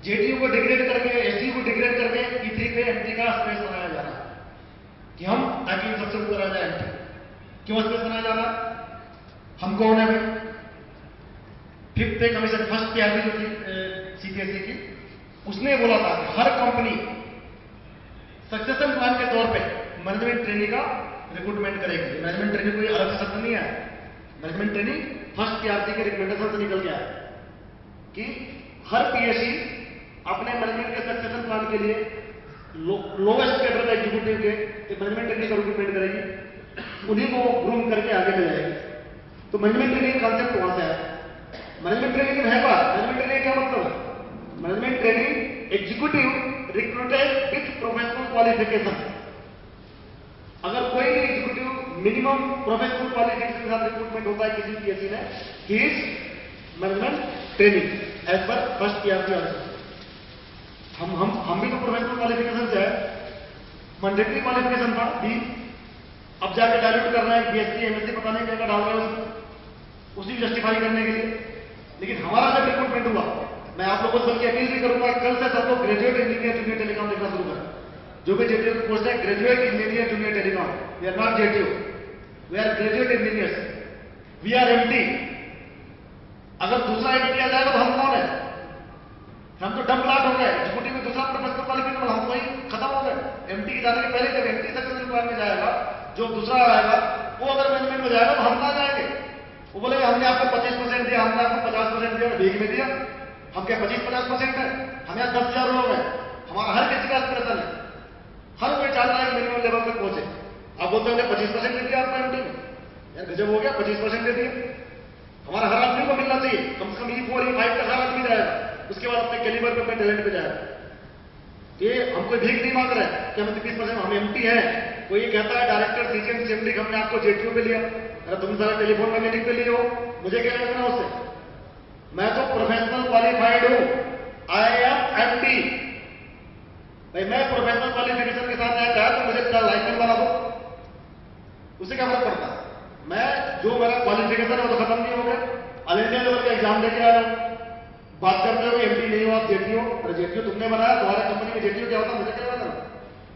जेटीयू को डिग्रेड करके, एसडी को डिग्रेड करके E3 पे एमटी का स्पेस बनाया जा रहा है कि हम ताकि इन सबसे ऊपर आ जाए एमटी। क्यों स्पेस बनाया जा रहा है? हम कौन है भाई? 5th पे कमीशन, फर्स्ट की आदमी जो थी सीपीएससी की, उसने बोला था कि हर कंपनी सक्सेशन प्लान के तौर पे मैनेजमेंट ट्रेनिंग का रिक्रूटमेंट करेगी। मैनेजमेंट ट्रेनिंग कोई अलग से शब्द नहीं है, मैनेजमेंट ट्रेनिंग फर्स्ट पीआरसी के रिकमेंडेशन से निकल गया है कि हर पीएससी अपने मैनेजमेंट के सक्सेशन प्लान के लिए लोएस्ट कैडर का एग्जीक्यूटिव के मैनेजमेंट ट्रेनिंग का रिक्रूटमेंट करेगी, उन्हीं को ग्रूम करके आगे ले जाएगी। तो मैनेजमेंट ट्रेनिंग कॉन्सेप्ट वहां से है। मैनेजमेंट ट्रेनिंग है बात, मैनेजमेंट ट्रेनिंग क्या मतलब है? Management training executive recruited with professional qualification. अगर कोई भी एग्जीक्यूटिव मिनिमम प्रोफेशनल क्वालिफिकेशन के साथ रिक्रूटमेंट होता है किसी पीएससी में, he is management training as per first PRC. हम भी तो प्रोफेशनल क्वालिफिकेशन से है, मैंडेटरी क्वालिफिकेशन था बी, अब जाके डायल्यूट कर रहे हैं बीएससी एमएससी पता नहीं क्या डाल रहे हैं उसको, उसी जस्टिफाई करने के लिए। लेकिन हमारा जब रिक्रूटमेंट हुआ, मैं आप लोगों से बल्कि अपील भी करूंगा, कल से सब लोग ग्रेजुएट इंजीनियर जूनियर टेलीकॉम देखना शुरू करें। जो भी जेटीओ की पोस्ट है, graduate engineer junior telecom, we are not JTO, we are graduate engineers, we are MT. अगर दूसरा एमटी आ जाएगा तो हम कौन है? हम तो डम प्लाट हो गए, एग्जीक्यूटिव में दूसरा प्रोफेशनल क्वालिफिकेशन, हम तो ही खत्म हो गए। एमटी के जाने के पहले जब एमटी सक्सेसफुल प्लान में जाएगा, जो दूसरा आएगा वो अगर मैनेजमेंट में जाएगा तो हम कहां जाएंगे? वो बोलेगा हमने आपको 25% दिया, हमने आपको 50% दिया, भीख में दिया। हम क्या 25-50% है? हम यहाँ 10,000 लोग हैं, हमारा हर किसी का एस्पिरेशन है, हर कोई चाहता है मिनिमम लेवल तक पहुंचे। आप बोलते हैं 25% दे दिया आपको एमटी में, यार गजब हो गया, 25% दे दिया। हमारा हर आदमी को मिलना चाहिए, कम से कम E4 E5 का हर आदमी जाएगा, उसके बाद अपने कैलिबर पे अपने टैलेंट पे जाएगा। ये हम कोई भीख नहीं मांग रहे हैं कि हमें 25%, हम एमटी हैं। कोई ये कहता है डायरेक्टर सीजीएम सीएमडी हमने आपको जेटीओ पे लिया, अरे तुम सारा टेलीफोन में मीटिंग पे लिए हो, मुझे क्या लेना उससे? मैं तो प्रोफेशनल क्वालिफाइड हूं, आई एम एमटी। भाई मैं प्रोफेशनल क्वालिफिकेशन के साथ आया तो मुझे लाइसेंस बना दो, उसे क्या फर्क पड़ता है? मैं जो मेरा क्वालिफिकेशन है वो तो खत्म नहीं हो गया, ऑल इंडिया लेवल का एग्जाम देके आया हूं। बात करते हो एमटी नहीं हो आप जेटीओ, अरे जेटीओ तुमने बनाया, तुम्हारे कंपनी में जेटीओ क्या होता है मुझे क्या पता?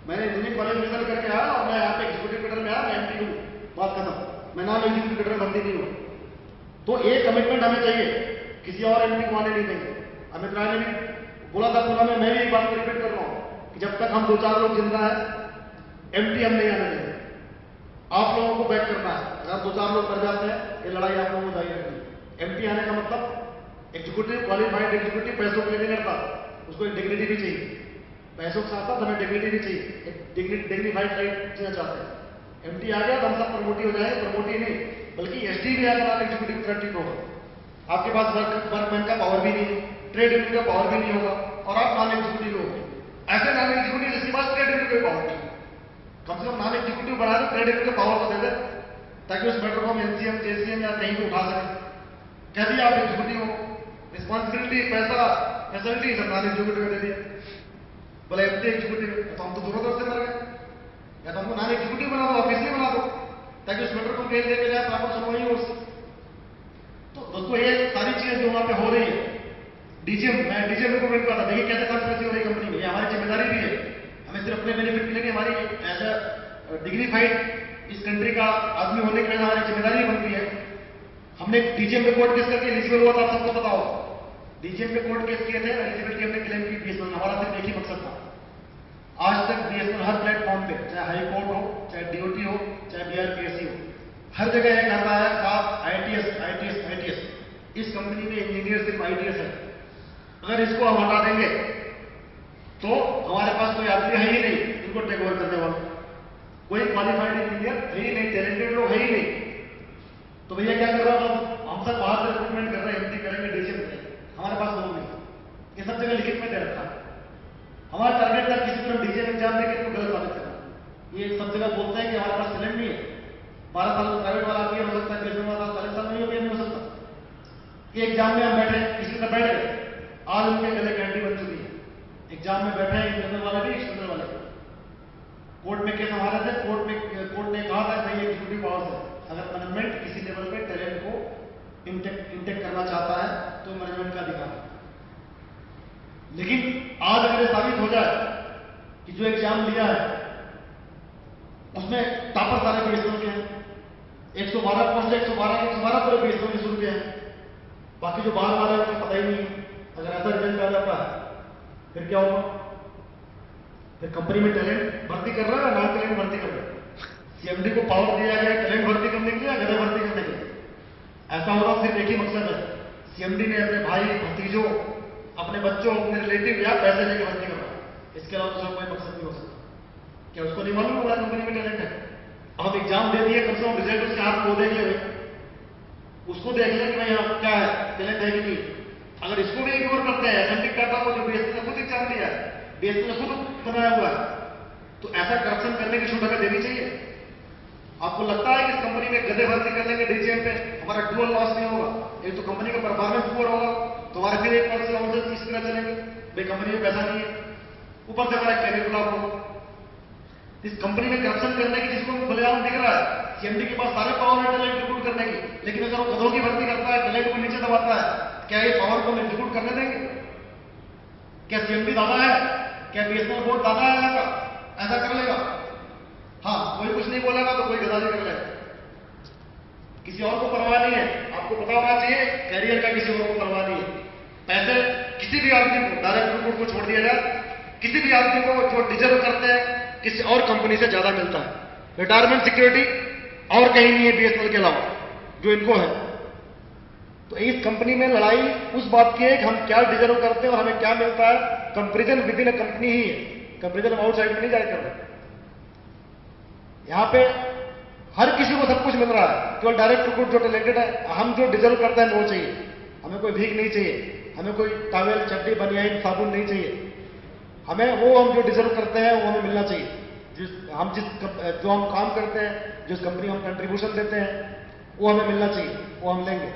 मैंने इंजीनियरिंग क्वालिफिकेशन करके आया और मैं यहाँ पे एग्जीक्यूटिव कैडर में आया, मैं एमटी हूं, बात खत्म। मैं नॉन एग्जीक्यूटिव कैडर भर्ती नहीं हूं। तो एक कमिटमेंट हमें चाहिए, किसी और एमटी को आने नहीं देंगे। अमित राय ने भी बोला था पूरा में, मैं भी एक बात को रिपीट कर रहा हूं कि जब तक हम 2-4 लोग जिंदा है एमटी हम नहीं आने देंगे। आप लोगों को बैक करना है, अगर 2-4 लोग कर जाते हैं ये लड़ाई आप लोगों को जारी रखनी। एमटी आने का मतलब एग्जीक्यूटिव क्वालिफाइड एग्जीक्यूटिव पैसों के लिए नहीं करता, उसको एक डिग्निटी भी चाहिए, पैसों के साथ साथ हमें डिग्निटी भी चाहिए, एक डिग्निफाइड लाइफ जीना चाहते हैं। एमटी आ गया तो हम सब प्रमोटी हो जाएंगे, प्रमोटी नहीं बल्कि एसडी भी आएगा, नॉन एग्जीक्यूटिव क्रेडिट होगा। आपके पास वर्कमैन का पावर भी नहीं है, ट्रेड यूनियन का पावर भी नहीं होगा और आप नॉन एग्जीक्यूटिव हो। ऐसे नॉन एग्जीक्यूटिव जिसके पास ट्रेड यूनियन का पावर नहीं, कम से कम नॉन एग्जीक्यूटिव बना दे, ट्रेड यूनियन का पावर तो दे दे, ताकि उस मैटर को हम एनसीएम केसीएम या कहीं भी उठा सकें। कह दिया आप एग्जीक्यूटिव हो, रिस्पॉन्सिबिलिटी पैसा फैसिलिटी सब नॉन एग्जीक्यूटिव दे दिया, बोले एमटी एग्जीक्यूटिव, तो हम तो दोनों तरफ से मर गए। या तो हमको नॉन एग्जीक्यूटिव बना दो, ऑफिस में बना दो, ताकि उस मैटर को फेल लेके जाए, प्रॉपर सुनवाई हो उससे। तो दोस्तों ये सारी चीजें जो वहां पे हो रही है, डीजीएम, मैं डीजीएम को मिल पाता, देखिए कैसे कंस्पेरेसी हो रही कंपनी में, ये हमारी जिम्मेदारी भी है। हमें सिर्फ अपने बेनिफिट के लिए नहीं, हमारी एज अ डिग्निफाइड इस कंट्री का आदमी होने के लिए हमारी जिम्मेदारी बनती है। हमने डीजीएम पे कोर्ट केस करके एलिजिबल हुआ था, सबको पता हो। डीजीएम पे कोर्ट केस किए थे, एलिजिबिलिटी हमने क्लेम की बीएसएनएल, हमारा सिर्फ एक ही मकसद था। आज तक बीएसएनएल हर प्लेटफॉर्म पे, चाहे हाई कोर्ट हो, चाहे डीओटी हो, चाहे बीआरपीएससी हो, हर जगह एक आता है साहब आईटीएस। इस कंपनी में इंजीनियर सिर्फ आईटीएस है। अगर इसको हम हटा देंगे तो हमारे पास कोई आदमी है ही नहीं इनको टेक ओवर करने वाला, कोई क्वालिफाइड इंजीनियर है ही नहीं, टैलेंटेड लोग है ही नहीं। तो भैया क्या कर रहा हूं, हम सब बाहर से रिक्रूटमेंट कर रहे हैं, एमटी करेंगे, डीजीएम करेंगे, हमारे पास लोग नहीं। ये सब जगह लिखित में दे रखा है। हमारा टारगेट था किसी तरह डीजीएम एग्जाम देके तो गलत साबित करना। ये सब जगह बोलते हैं कि हमारे पास टैलेंट नहीं है, 12 साल प्राइवेट वाला भी हो सकता है, प्लेसमेंट वाला 40 साल नहीं हो सकता। ये एग्जाम में हम बैठे, किसी से बैठ गए, आज उनके गले कैंडी बन चुकी है। एग्जाम में बैठे हैं इंटरनल वाले भी, एक्सटर्नल वाले भी। कोर्ट में केस हमारे थे, कोर्ट ने कहा था भाई एग्जीक्यूटिव पावर है, अगर मैनेजमेंट किसी लेवल पे टैलेंट को इंटेक्ट करना चाहता है तो मैनेजमेंट का अधिकार है। लेकिन आज अगर साबित हो जाए कि जो एग्जाम लिया है उसमें टॉपर सारे बीएसएनएल के हैं, 112 पोस्ट है, 112 पूरे बीएसएनएल के शुरू के हैं, बाकी जो बाहर वाले हैं उनको पता ही नहीं है। अगर ऐसा रिजल्ट आ जाता है फिर क्या होगा? फिर कंपनी में टैलेंट भर्ती कर रहा है, नॉन टैलेंट भर्ती कर रहा है। सीएमडी को पावर दिया गया टैलेंट भर्ती करने के लिए या गधे भर्ती करने के लिए? ऐसा होगा सिर्फ एक ही मकसद है, सीएमडी ने अपने भाई भतीजों, अपने बच्चों, अपने रिलेटिव या पैसे लेके भर्ती कर रहा है, इसके अलावा दूसरा कोई मकसद नहीं हो सकता। क्या उसको नहीं मालूम हमारा कंपनी में टैलेंट है? अब हम एग्जाम दे दिए, कम से कम रिजल्ट उसके हाथ को देख ले, उसको देख ले कि भाई यहाँ क्या है, टैलेंट है कि नहीं। अगर इसको भी इग्नोर करते हैं, एथेंटिक डाटा को जो बीएसएनएल ने खुद एग्जाम दिया है, बीएसएनएल ने खुद बनाया हुआ है, तो ऐसा करप्शन करने की छूट हमें देनी चाहिए। आपको लगता है कि इस कंपनी में गधे भर्ती करने के डीजीएम पे हमारा डुअल लॉस नहीं होगा? एक तो कंपनी का परफॉर्मेंस पुअर होगा, तो हमारे फिर एक पॉलिसी ऑफिसर इस तरह चलेंगे, भाई कंपनी में पैसा नहीं है, ऊपर से हमारा कैरियर ब्लॉक होगा। इस कंपनी में करप्शन करने की जिसको खुलेआम दिख रहा है, सीएमडी के पास सारे पावर है टैलेंट रिक्रूट करने की, लेकिन अगर वो गधों की भर्ती करता है, टैलेंट को नीचे दबाता है, क्या ये पावर को एग्जीक्यूट करने देंगे? क्या सीएमडी दादा है? क्या बीएसएनएल बोर्ड दादा है यहाँ का? ऐसा कर लेगा। हाँ, कोई कुछ नहीं बोलेगा तो कोई गदारी कर लेगा। किसी और को परवाह नहीं है। आपको पता होना चाहिए कैरियर का किसी और को परवाह नहीं है। पैसे किसी भी आदमी को डायरेक्ट रिक्रूट को छोड़ दिया जाए, किसी भी आदमी को जो डिजर्व करते हैं किसी और कंपनी से ज्यादा मिलता है। रिटायरमेंट सिक्योरिटी और कहीं नहीं है बीएसएनएल के अलावा जो इनको है। तो इस कंपनी में लड़ाई उस बात की है कि हम क्या डिजर्व करते हैं और हमें क्या मिलता है। कंपेरिजन विद इन कंपनी ही है, कंपेरिजन आउटसाइड में नहीं जाए कर रहे। यहां पे हर किसी को सब कुछ मिल रहा है, केवल डायरेक्ट रिक्रूट जो टैलेंटेड है, हम जो डिजर्व करते हैं वो चाहिए। हमें कोई भीख नहीं चाहिए, हमें कोई टॉवेल चड्डी बनियान साबुन नहीं चाहिए। हमें वो हम जो डिजर्व करते हैं वो हमें मिलना चाहिए। जो हम काम करते हैं, जिस कंपनी हम कंट्रीब्यूशन देते हैं वो हमें मिलना चाहिए, वो हम लेंगे।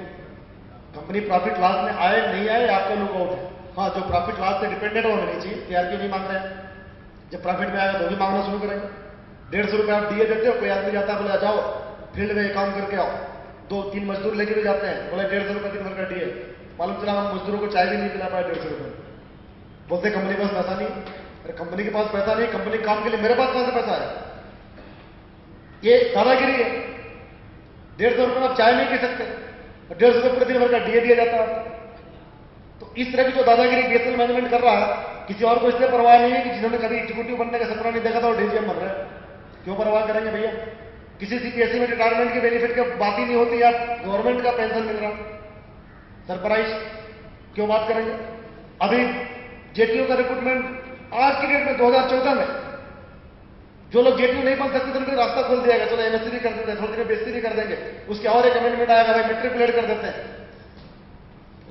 कंपनी प्रॉफिट लॉस में आए नहीं आए आपका लुकआउट है। हाँ, जो प्रॉफिट लॉस से डिपेंडेंट हो हमें नहीं चाहिए। टीआरपी नहीं मांग रहे हैं, जब प्रॉफिट में आएगा तो भी मांगना शुरू करेंगे। 150 रुपये आप दिए देते हो, कोई आदमी जाता है बोले जाओ फील्ड में काम करके आओ, 2-3 मजदूर लेके भी जाते हैं, बोले 150 रुपये दिन भर का दिए, मालूम चला हम मजदूरों को चाय भी नहीं पिला पाए 150 रुपये। बोलते कंपनी के पास पैसा नहीं। अरे कंपनी के पास पैसा नहीं, कंपनी काम के लिए मेरे पास कहां से पैसा है? ये दादागिरी है। 150 रुपये में आप चाय नहीं पी सकते, 150 रुपये पूरे दिन भर का डीए दिया जाता है। तो इस तरह की जो दादागिरी बीएसएनएल मैनेजमेंट कर रहा है, किसी और को इसलिए परवाह नहीं है कि जिन्होंने कभी एग्जीक्यूटिव बनने का सपना नहीं देखा था वो डीजीएम बन रहे हैं। क्यों परवाह करेंगे भैया? किसी सीपीएससी में रिटायरमेंट की बेनिफिट की बात ही नहीं होती, आप गवर्नमेंट का पेंशन मिल रहा, सरप्राइज क्यों बात करेंगे? अभी जेटीयू का रिक्रूटमेंट आज की डेट में 2014 में जो लोग जेटीयू नहीं बन सकते थे उनको रास्ता खोल दिया गया। चलो एमएससी भी कर देते हैं, थोड़ी देर बेइज्जती भी कर देंगे, उसके और एक अमेंडमेंट आएगा भाई मेट्रिकुलेट कर देते हैं।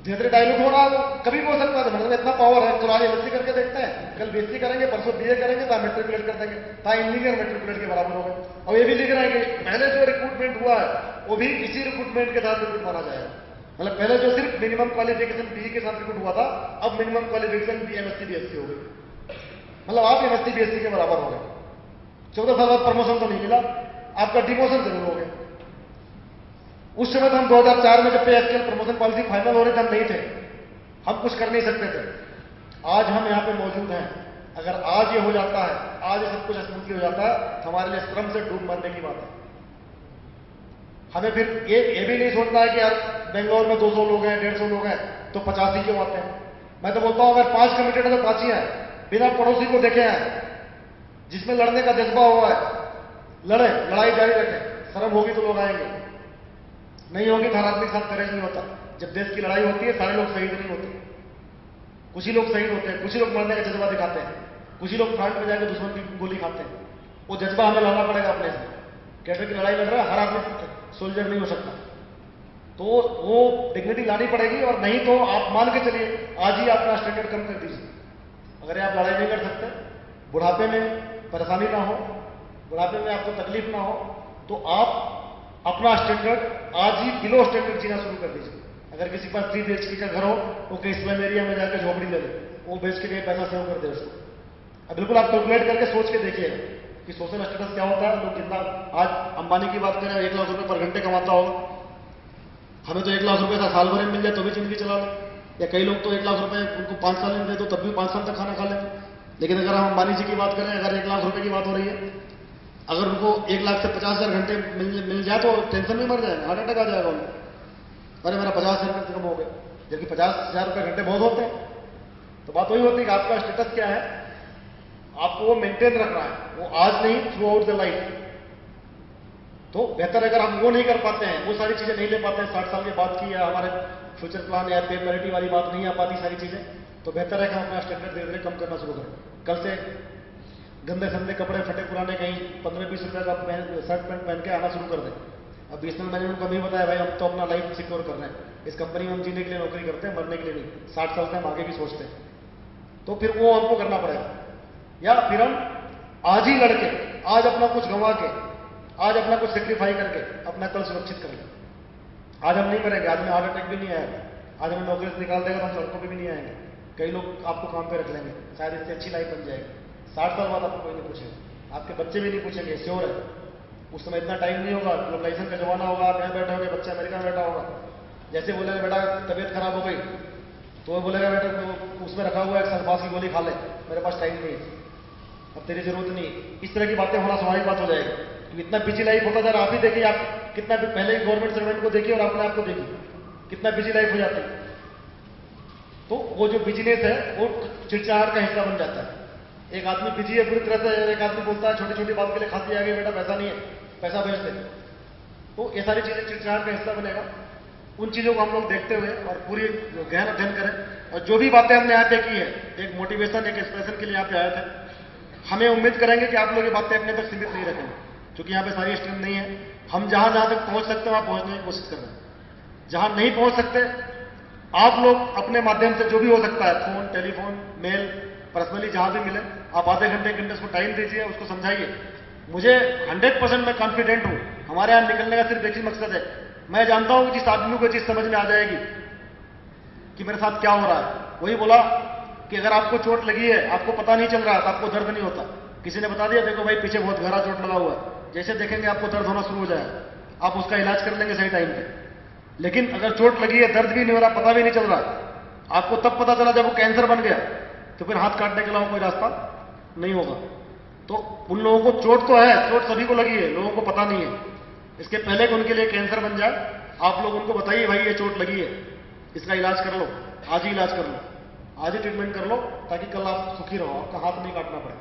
धीरे डायलॉग हो रहा है, कभी भी हो सकता है। मतलब इतना पावर है, चलो आज एमएससी करके देखते हैं, कल बेइज्जती करेंगे, परसों बीए करेंगे तो मेट्रिकुलेट कर देंगे, था इंजीनियर मेट्रिकुलेट के बराबर हो गए। और ये भी लिख रहे हैं कि पहले जो रिक्रूटमेंट हुआ है वो भी इसी रिक्रूटमेंट के साथ रिक्रूट माना जाएगा। मतलब पहले जो सिर्फ मिनिमम क्वालिफिकेशन बीई के साथ रिक्रूट हुआ था, अब मिनिमम क्वालिफिकेशन भी एमएससी बीएससी हो गई। मतलब आप एमएससी बीएससी के बराबर हो गए। 14 साल बाद प्रमोशन तो नहीं मिला, आपका डिमोशन जरूर हो गया। उस समय तो हम 2004 में जब पे स्केल प्रमोशन पॉलिसी फाइनल हो रही थी हम नहीं थे, हम कुछ कर नहीं सकते थे। आज हम यहां पे मौजूद हैं। अगर आज ये हो जाता है, आज ये सब कुछ स्मूथली हो जाता है, हमारे लिए श्रम से डूब मरने की बात है। हमें फिर ये भी नहीं सोचना है कि यार बेंगलोर में 200 लोग हैं, 150 लोग हैं तो 50 ही क्यों आते हैं। मैं तो बोलता हूं अगर 5 कमिटेड है तो 5 ही हैं, बिना पड़ोसी को देखे हैं, जिसमें लड़ने का जज्बा हुआ है, लड़े, लड़ाई जारी रखें। शर्म होगी तो लोग आएंगे, नहीं होगी तो हर आदमी के साथ करेज नहीं होता। जब देश की लड़ाई होती है सारे लोग शहीद नहीं होते, कुछ ही लोग शहीद होते हैं, कुछ ही लोग मरने का जज्बा दिखाते हैं, कुछ ही लोग फ्रंट में जाकर दुश्मन की गोली खाते हैं। वो जज्बा हमें लाना पड़ेगा अपने से। कैसे की लड़ाई लड़ रहा है, हर आदमी सोल्जर नहीं हो सकता, तो वो डिग्निटी लानी पड़ेगी। और नहीं तो आप मान के चलिए आज ही अपना स्टैंडर्ड कम कर दीजिए। अगर आप लड़ाई नहीं कर सकते, बुढ़ापे में परेशानी ना हो, बुढ़ापे में आपको तकलीफ ना हो, तो आप अपना स्टैंडर्ड आज ही बिलो स्टैंडर्ड जीना शुरू कर दीजिए। अगर किसी के पास 3 BHK का घर हो, वो कहीं स्लम एरिया में जाकर झोपड़ी ले ले, वो बेच के कहीं पैसा सेव कर दे उसको। अब बिल्कुल आप कैलकुलेट करके सोच के देखिए कि सोशल स्टेटस क्या होता है। लोग कितना, आज अंबानी की बात करें 1 लाख रुपए पर घंटे कमाता होगा, हमें तो 1 लाख रुपए का साल भर में मिल जाए तो भी जिंदगी चला लो। या कई लोग तो 1 लाख रुपए उनको 5 साल में दे दो तब भी 5 साल तक खाना खा लेंगे। लेकिन अगर हम अंबानी जी की बात करें, अगर 1 लाख रुपए की बात हो रही है, अगर उनको 1 लाख से 50,000 घंटे मिल जाए तो टेंशन में मर जाएगा, हार्ट अटैक आ जाएगा उनको। अरे मेरा 50,000 घंटे कम हो गए, जबकि 50,000 रुपए घंटे बहुत होते हैं। तो बात वही होती है कि आपका स्टेटस क्या है, आपको वो मेंटेन रखना है, वो आज नहीं थ्रू आउट द लाइफ। तो बेहतर अगर हम वो नहीं कर पाते हैं, वो सारी चीजें नहीं ले पाते हैं, 60 साल की बात की, या हमारे फ्यूचर प्लान या पे पैरिटी वाली बात नहीं आ पाती सारी चीजें, तो बेहतर है कि हम अपना स्टैंडर्ड धीरे धीरे कम करना शुरू करें। कल से गंदे संदे कपड़े फटे पुराने कहीं 15-20 रुपए का शर्ट पैंट पहन के आना शुरू कर दें। अब बीएसएनएल मैनेजमेंट को नहीं बताया भाई हम तो अपना लाइफ सिक्योर कर रहे हैं, इस कंपनी में हम जीने के लिए नौकरी करते हैं, मरने के लिए नहीं। 60 साल से हम आगे भी सोचते हैं, तो फिर वो हमको करना पड़ेगा। या फिर हम आज ही लड़के, आज अपना कुछ गंवा के, आज अपना कुछ सेक्रीफाई करके अपना कल सुरक्षित कर लें। आज हम नहीं करेंगे, आज हमें हार्ट अटैक भी नहीं आएगा, आज हमें नौकरी से निकाल देगा तो हम सड़कों पर भी नहीं आएंगे, कई लोग आपको काम पे रख लेंगे, शायद इससे अच्छी लाइफ बन जाएगी। 60 साल बाद आपको कोई नहीं पूछेगा, आपके बच्चे भी नहीं पूछेंगे, श्योर है। उस समय इतना टाइम नहीं होगा, ग्लोबलाइजेशन का जमाना होगा, आप यहाँ बैठे होंगे, बच्चा अमेरिका में बैठा होगा, जैसे बोलेगा बेटा तबीयत खराब हो गई तो वो बोलेगा बेटा तो उसमें रखा हुआ है एक सल्फास की गोली खा ले, मेरे पास टाइम नहीं है। अब तेरी जरूरत नहीं, इस तरह की बातें होना स्वाभाविक बात हो जाएगी। तो इतना बिजी लाइफ होता जा रहा, आप ही देखिए, आप कितना पहले गवर्नमेंट सर्वेंट को देखिए और अपने आप को देखिए, कितना बिजी लाइफ हो जाती है। तो वो जो बिजीनेस है वो चिड़चिड़ाहट का हिस्सा बन जाता है। एक आदमी बिजी है पूरी तरह से, एक आदमी बोलता है छोटी छोटी बात के लिए खाती आ गई बेटा पैसा नहीं है, पैसा भेज दे, तो ये सारी चीजें चिड़चिड़ाहट का हिस्सा बनेगा। उन चीजों को हम लोग देखते हुए और पूरी गहन अध्ययन करें, और जो भी बातें हमने यहाँ पे की है, एक मोटिवेशन, एक एक्सप्रेशन के लिए यहाँ पे आए थे। हमें उम्मीद करेंगे कि आप लोग ये बातें अपने तक सीमित नहीं रखेंगे, क्योंकि यहाँ पे सारी स्ट्रेंथ नहीं है। हम जहां जहां तक पहुंच सकते हैं वहां पहुंचने की कोशिश कर रहे हैं। जहां नहीं पहुंच सकते, आप लोग अपने माध्यम से जो भी हो सकता है, फोन, टेलीफोन, मेल, पर्सनली जहां भी मिले, आप आधे घंटे एक घंटे उसको टाइम दीजिए, उसको समझाइए। मुझे 100% मैं कॉन्फिडेंट हूं, हमारे यहां निकलने का सिर्फ एक ही मकसद है। मैं जानता हूं कि जिस आदमी को चीज समझ में आ जाएगी कि मेरे साथ क्या हो रहा है, वही बोला कि अगर आपको चोट लगी है, आपको पता नहीं चल रहा, तो आपको दर्द नहीं होता। किसी ने बता दिया देखो भाई पीछे बहुत गहरा चोट लगा हुआ है, जैसे देखेंगे आपको दर्द होना शुरू हो जाएगा, आप उसका इलाज कर लेंगे सही टाइम पे। लेकिन अगर चोट लगी है, दर्द भी नहीं हो रहा, पता भी नहीं चल रहा, आपको तब पता चला जब वो कैंसर बन गया, तो फिर हाथ काटने के अलावा कोई रास्ता नहीं होगा। तो उन लोगों को चोट तो है, चोट सभी को लगी है, लोगों को पता नहीं है। इसके पहले कि उनके लिए कैंसर बन जाए, आप लोग उनको बताइए भाई ये चोट लगी है, इसका इलाज कर लो, आज ही इलाज कर लो, आज ही ट्रीटमेंट कर लो, ताकि कल आप सुखी रहो, आपका हाथ नहीं काटना पड़े।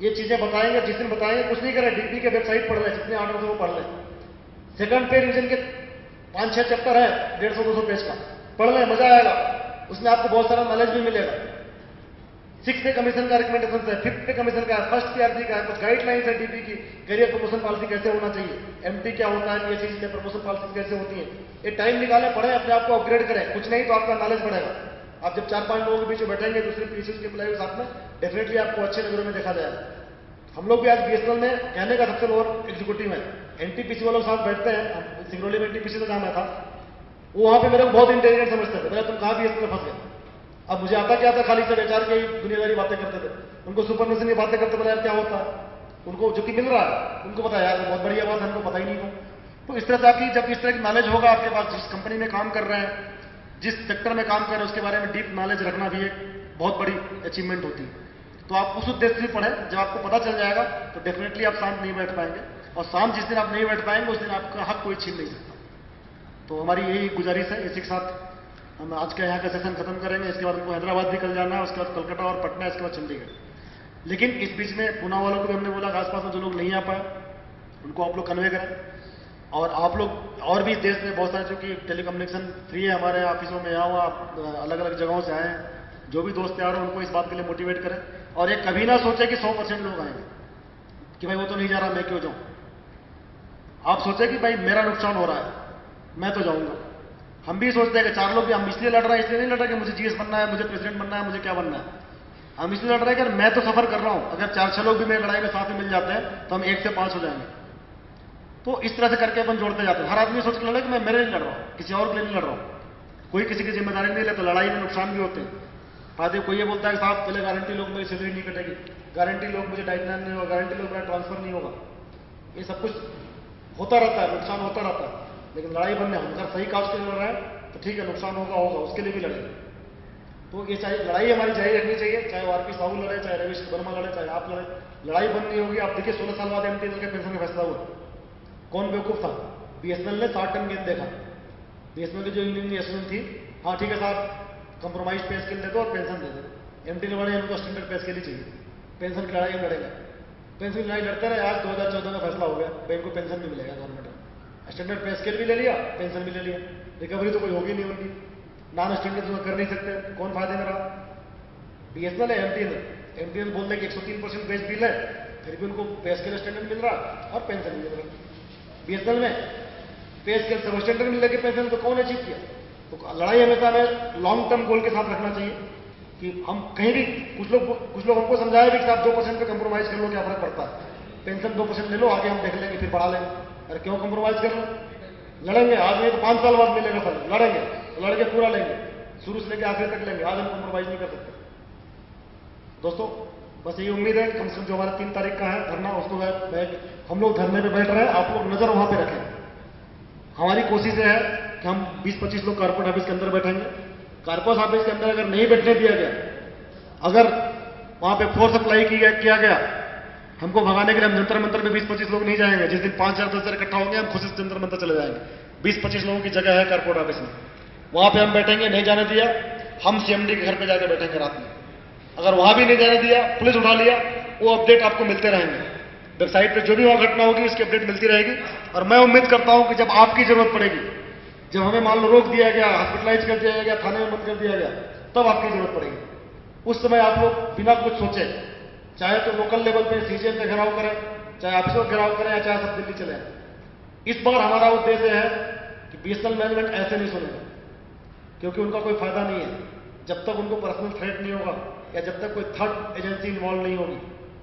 ये चीजें बताएंगे, जिस दिन बताएंगे कुछ नहीं करें, डीपी के वेबसाइट पढ़ ले, जितने आर्डर वो पढ़ ले। सेकंड पे रिविजन के 5-6 चैप्टर है, 150-200 पेज का, पढ़ ले, मजा आएगा, उसमें आपको बहुत सारा नॉलेज भी मिलेगा। 6th पे कमीशन का रिकमेंडेशन है, 5th पे कमीशन का है, 1st PRG का है, कुछ गाइडलाइंस है डीपी की, करियर प्रमोशन पॉलिसी कैसे होना चाहिए, एमटी क्या होता है, पीएचडी में प्रमोशन पॉलिसी कैसे होती है। ये टाइम निकालें, पढ़ें, अपने आप को अपग्रेड करें, कुछ नहीं तो आपका नॉलेज बढ़ेगा। आप जब 4-5 लोगों के बीच में बैठेंगे, दूसरे पीसीएस के एम्प्लॉय के साथ में, डेफिनेटली आपको अच्छे नजरों में देखा जाएगा। हम लोग भी आज बीएसएनएल में कहने का सबसे लोअर एग्जीक्यूटिव है, एनटीपीसी वालों के साथ बैठते हैं। सिंगरौली में एनटीपीसी का काम है था, वो वहां पे मेरे को बहुत इंटेलिजेंट समझते थे, तुम कहां बीएसएनएल में फंस गए। अब मुझे आता क्या था, खाली सब एचआर की दुनियादारी बातें करते थे, उनको सुपरविजन की बातें करते बोला यार क्या होता है, उनको जो कि मिल रहा है उनको पता है यार बहुत बढ़िया बात है, हमको पता ही नहीं था। तो इस तरह से आपकी जब इस तरह की नॉलेज होगा आपके पास, जिस कंपनी में काम कर रहे हैं, जिस सेक्टर में काम कर रहे हैं, उसके बारे में डीप नॉलेज रखना भी एक बहुत बड़ी अचीवमेंट होती है। तो आप उस उद्देश्य से पढ़ें, जब आपको पता चल जाएगा तो डेफिनेटली आप शांत नहीं बैठ पाएंगे, और शांत जिस दिन आप नहीं बैठ पाएंगे उस दिन आपका हक कोई छीन नहीं सकता। तो हमारी यही गुजारिश है। इसी के साथ हम आज का यहाँ का सेशन खत्म करेंगे। इसके बाद हमको हैदराबाद भी कल जाना है, उसके बाद कलकत्ता और पटना, इसके बाद चंडीगढ़। लेकिन इस बीच में पुणे वालों को भी हमने बोला आसपास में जो लोग नहीं आ पाए उनको आप लोग कन्वे करें, और आप लोग और भी देश में बहुत सारे, चूंकि टेलीकम्युनिकेशन फ्री है हमारे ऑफिसों में, यहाँ वहाँ अलग अलग जगहों से आए हैं, जो भी दोस्त यार हैं उनको इस बात के लिए मोटिवेट करें। और ये कभी ना सोचे कि 100% लोग आएंगे, कि भाई वो तो नहीं जा रहा मैं क्यों जाऊं। आप सोचे कि भाई मेरा नुकसान हो रहा है, मैं तो जाऊंगा। हम भी सोचते हैं कि 4 लोग भी, हम इसलिए लड़ रहे हैं, इसलिए नहीं लड़ रहे कि मुझे जीएस बनना है, मुझे प्रेसिडेंट बनना है, मुझे क्या बनना है। हम इसलिए लड़ रहे हैं कि मैं तो सफर कर रहा हूं, अगर 4-6 लोग भी मेरी लड़ाई में साथ में मिल जाते हैं तो हम 1 से 5 हो जाएंगे। तो इस तरह से करके अपन जोड़ते जाते हैं। हर आदमी सोच के लड़े कि मैं मेरे लिए लड़ रहा हूं, किसी और के लिए नहीं लड़ रहा हूं। कोई किसी की जिम्मेदारी नहीं लेता, लड़ाई में नुकसान भी होते हैं। फायदे कोई ये बोलता है कि साहब पहले गारंटी लोग मेरी सैलरी नहीं कटेगी, गारंटी लोग मुझे डाइटनाइन नहीं होगा, गारंटी लोग मेरा ट्रांसफर नहीं होगा। ये सब कुछ होता रहता है, नुकसान होता रहता है। लेकिन लड़ाई बनने, हम अगर सही काज के लिए लड़ रहे हैं तो ठीक है, नुकसान होगा, उसके लिए भी लड़ेंगे। तो ये चाहिए, लड़ाई हमारी जारी रखनी चाहिए, चाहे वो आरपी साहू लड़े, चाहे रविश वर्मा लड़े, चाहे आप लड़े, लड़ाई बंद नहीं होगी। आप देखिए 16 साल बाद एमटीएनएल के पेंशन का फैसला हुआ, कौन बेवकूफ था। बीएसएनएल ने 60 टन गेंद देखा, बीएसएनएल की जो यूनियन थी, हाँ ठीक है साहब कंप्रोमाइज पे स्केल दे दो और पेंशन दे दो। एमटीएनएल वाले उनको स्टैंडर्ड पे स्केल ही चाहिए, पेंशन की लड़ाई लड़ेगा, पेंशन की लड़ाई लड़ते रहे। आज 2014 का फैसला हो गया, इनको पेंशन भी मिलेगा गवर्नमेंट ने, स्टैंडर्ड पे स्केल भी ले लिया, पेंशन भी ले लिया। रिकवरी तो कोई होगी नहीं उनकी, नॉन स्टैंडर्ड कर नहीं सकते, कौन फायदे में रहा, बीएसएनएल है एमटीएनएल। एमटीएनएल बोल रहे कि 103% बेस बिल है, फिर भी उनको पे स्केल स्टैंडर्ड मिल रहा और पेंशन भी मिल रहा। बीएसएनएल में पे स्केल सब स्टैंडर्ड मिल रहा, पेंशन तो कौन अचीव किया। तो लड़ाई हमेशा हमें लॉन्ग टर्म गोल के साथ रखना चाहिए कि हम कहीं भी, कुछ लोग हमको समझाया भी कि आप 2% पे कंप्रोमाइज कर लो, क्या फर्क पड़ता है, पेंशन 2% ले लो, आगे हम देख लेंगे, फिर बढ़ा लेंगे। अरे क्यों कंप्रोमाइज कर लो, लड़ेंगे। आज नहीं तो 5 साल बाद मिलेगा सर, लड़ेंगे, लड़के पूरा लेंगे, शुरू से लेकर आखिर तक लेंगे। आज हम कंप्रोमाइज नहीं कर सकते। दोस्तों बस यही उम्मीद है, कम से कम जो हमारा 3 तारीख का है धरना, उसको हम लोग धरने पे बैठ रहे हैं, आप लोग नजर वहां पे रखें। हमारी कोशिश है कि हम 20-25 लोग कारपोरेट ऑफिस के अंदर बैठेंगे। कारपोरेट ऑफिस के अंदर अगर नहीं बैठने दिया गया, अगर वहां पे फोर्स अप्लाई किया गया हमको भगाने के लिए हम जंतर मंतर में 20-25 लोग नहीं जाएंगे। जिस दिन 5,000-10,000 इकट्ठा होंगे हम खुद से जंतर मंतर चले जाएंगे। 20-25 लोगों की जगह है कारपोर्ट ऑफिस में, वहां पे हम बैठेंगे। नहीं जाने दिया हम सीएमडी के घर पे जाकर बैठेंगे रात में। अगर वहां भी नहीं जाने दिया, पुलिस उठा लिया, वो अपडेट आपको मिलते रहेंगे। वेबसाइट पे जो भी वहां घटना होगी उसकी अपडेट मिलती रहेगी। और मैं उम्मीद करता हूं कि जब आपकी जरूरत पड़ेगी, जब हमें मान लो रोक दिया गया, हॉस्पिटलाइज कर दिया गया, थाने में बंद कर दिया गया, तब आपकी जरूरत पड़ेगी। उस समय आप लोग बिना कुछ सोचे, चाहे तो लोकल लेवल पे सीजीएम पे घेराव करें, चाहे ऑफिसों में घेराव करें, या चाहे सब दिल्ली चले आए। इस बार हमारा उद्देश्य है कि बीएसएनएल मैनेजमेंट ऐसे नहीं सुनेगा, क्योंकि उनका कोई फायदा नहीं है जब तक उनको पर्सनल थ्रेट नहीं होगा या जब तक कोई थर्ड एजेंसी इन्वॉल्व नहीं होगी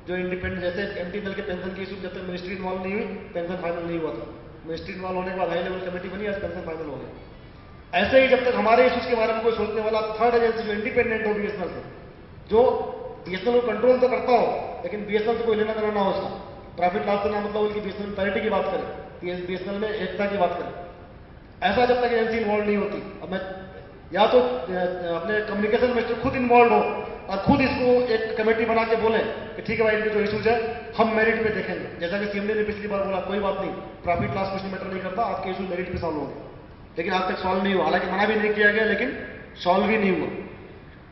जो इंडिपेंडेंट। जैसे एमटीएनएल के पेंशन की इशू, जब तक मिनिस्ट्री इन्वॉल्व नहीं हुई पेंशन फाइनल नहीं हुआ था। मिनिस्ट्री इन्वॉल्व होने के बाद हाई लेवल कमेटी बनी, आज पेंशन फाइनल हो गया। ऐसे ही जब तक हमारे इशूज के बारे में कोई सोचने वाला थर्ड एजेंसी जो इंडिपेंडेंट हो बीएसएनएल से, जो बीएसएनएल को कंट्रोल तो करता हो लेकिन बीएसएनएल से कोई लेना देना ना हो उसका, प्रॉफिट लॉस से ना मतलब उनकी बीएसएनएल पैरिटी की बात करें, बीएसएनएल में एकता की बात करें, ऐसा जब तक एजेंसी इन्वॉल्व नहीं होती। अब मैं या तो अपने कम्युनिकेशन मिनिस्टर खुद इन्वॉल्व हो और खुद इसको एक कमेटी बना के बोले कि ठीक है भाई इनके जो इशूज है हम मेरिट पे देखेंगे। जैसा कि सीएमडी ने पिछली बार बोला, कोई बात नहीं, प्रॉफिट लॉस कुछ मैटर नहीं करता, आपके इशू मेरिट पे सॉल्व होंगे। लेकिन आज तक सॉल्व नहीं हुआ, हालांकि मना भी नहीं किया गया लेकिन सॉल्व भी नहीं हुआ।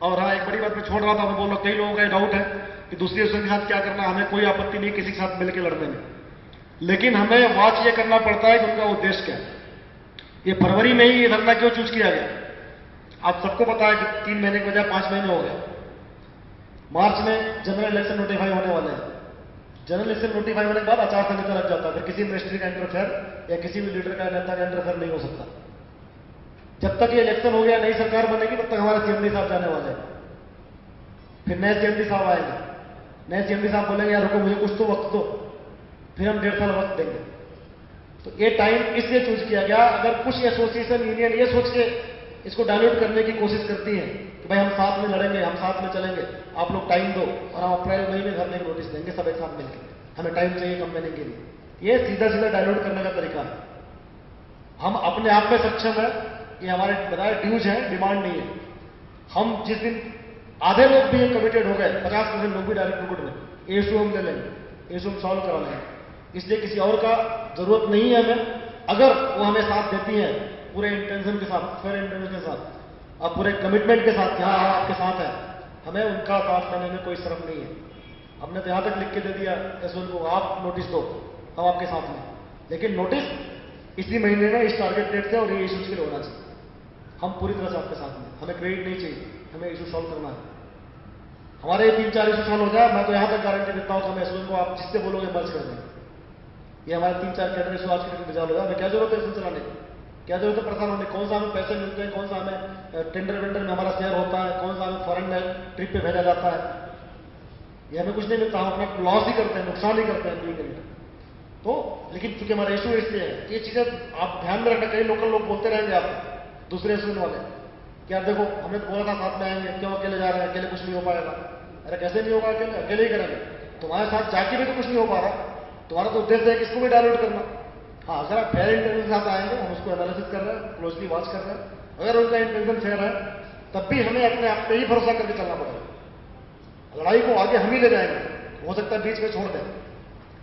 और हाँ, एक बड़ी बात मैं छोड़ रहा था, मैं बोल रहा हूँ, कई लोगों का डाउट है कि दूसरी एसोसिएशन के साथ क्या करना। हमें कोई आपत्ति नहीं किसी के साथ मिलकर लड़ने में, लेकिन हमें वॉच ये करना पड़ता है कि उनका उद्देश्य क्या है। ये फरवरी में ही ये धरना क्यों चूज किया गया, आप सबको पता है कि 3 महीने के बजाय 5 महीने हो गए। मार्च में जनरल इलेक्शन नोटिफाई होने वाले हैं। जनरल इलेक्शन नोटिफाई होने के बाद आचार संहिता लग जाता है, फिर किसी मिनिस्ट्री का इंटरफेयर या किसी भी लीडर का नेता का इंटरफेयर नहीं हो सकता। जब तक ये इलेक्शन हो गया, नई सरकार बनेगी, तब तक हमारे सीएमडी साहब जाने वाले हैं। फिर नए सीएमडी साहब आएंगे, नए सीएमडी साहब बोलेंगे यार रुको मुझे कुछ तो वक्त दो, फिर हम 1.5 साल वक्त देंगे। तो ये टाइम इसलिए चूज किया गया। अगर कुछ एसोसिएशन यूनियन ये सोच के इसको डायल्यूट करने की कोशिश करती हैं कि भाई हम साथ में लड़ेंगे, हम साथ में चलेंगे, आप लोग टाइम दो और हम अप्रैल महीने भरने की नोटिस देंगे सब एक साथ मिलकर, हमें टाइम चाहिए कंपेनिंग के लिए, ये सीधा सीधा डायल्यूट करने का तरीका है। हम अपने आप में सक्षम है, ये हमारे बताए ड्यूज है, डिमांड नहीं है। हम जिस दिन आधे लोग भी कमिटेड हो गए, 50% लोग भी डायरेक्ट रिक्रूट में, इशू हम ले लेंगे, इशू हम सॉल्व करा लेंगे। इसलिए किसी और का जरूरत नहीं है हमें। अगर वो हमें साथ देती है पूरे इंटेंशन के साथ, फेयर इंटेंशन के साथ और पूरे कमिटमेंट के साथ, यहाँ आपके साथ है, हमें उनका साथ लेने में कोई शर्म नहीं है। हमने तो यहाँ तक लिख के दे दिया एसओएल को, आप नोटिस दो, हम आपके साथ हैं, लेकिन नोटिस इसी महीने में इस टारगेट डेट से और ये इशूज के लिए होना चाहिए। हम पूरी तरह से आपके साथ हैं, हमें क्रेडिट नहीं चाहिए, हमें इशू सॉल्व करना है। हमारे 3-4 इशू सॉल्व हो जाए, मैं तो यहाँ तक गारंटी देता हूँ कि हम एसओएल को आप जिससे बोलोगे मर्ज कर देंगे। ये हमारे 3-4 कैडर इशू आज के दिन रिजॉल्व हो जाए, हमें क्या जरूरत है इसमें चलाने की, क्या जरूरत है परेशान होने, कौन सा हमें पैसे मिलते हैं, कौन सा हमें टेंडर वेंडर में हमारा शेयर होता है, कौन सा हमें फॉरेन में ट्रिप पे भेजा जाता है, ये हमें कुछ नहीं मिलता। हम अपना लॉस ही करते हैं, नुकसान ही करते हैं लीगली। तो लेकिन चूंकि हमारा इशू इसलिए है, ये चीजें आप ध्यान में रखना। कई लोकल लोग बोलते रहेंगे आप दूसरे इशू वाले कि आप देखो हमने तो बोला था साथ में आएंगे, क्यों अकेले जा रहे हैं, अकेले कुछ नहीं हो पाएगा। अरे कैसे नहीं होगा, अकेले अकेले ही करेंगे, तुम्हारे साथ जाके भी तो कुछ नहीं हो पा रहा। तुम्हारा तो उद्देश्य है कि इसको भी डायल्यूट करना। हाँ, अगर आप फेयर इंटेंशन के साथ आएंगे, हम उसको एनालिसिस कर रहे हैं, क्लोजली वॉच कर रहे हैं, अगर उनका इंटेंशन फेयर है तब भी हमें अपने आप पे ही भरोसा करके चलना पड़ेगा। लड़ाई को आगे हम ही ले जाएंगे, हो सकता है बीच में छोड़ दें,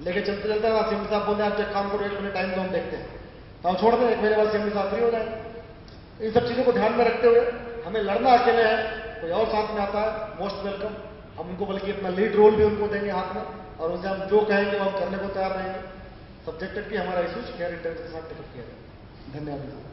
लेकिन चलते चलते आप सीएम साहब बोलते हैं आप एक काम करो, 1 महीने टाइम तो हम देखते हैं, तो हम छोड़ दें, 1 महीने बाद सीएम साहब फ्री हो जाए। इन सब चीजों को ध्यान में रखते हुए हमें लड़ना अकेले है, कोई और साथ में आता है मोस्ट वेलकम। हम उनको बल्कि अपना लीड रोल भी उनको देंगे हाथ में, और उनसे हम जो कहेंगे वो हम करने को तैयार रहेंगे, सब्जेक्टेड कि हमारा इशू फेयर इंटेंशन के साथ टिकट किया जाए। धन्यवाद।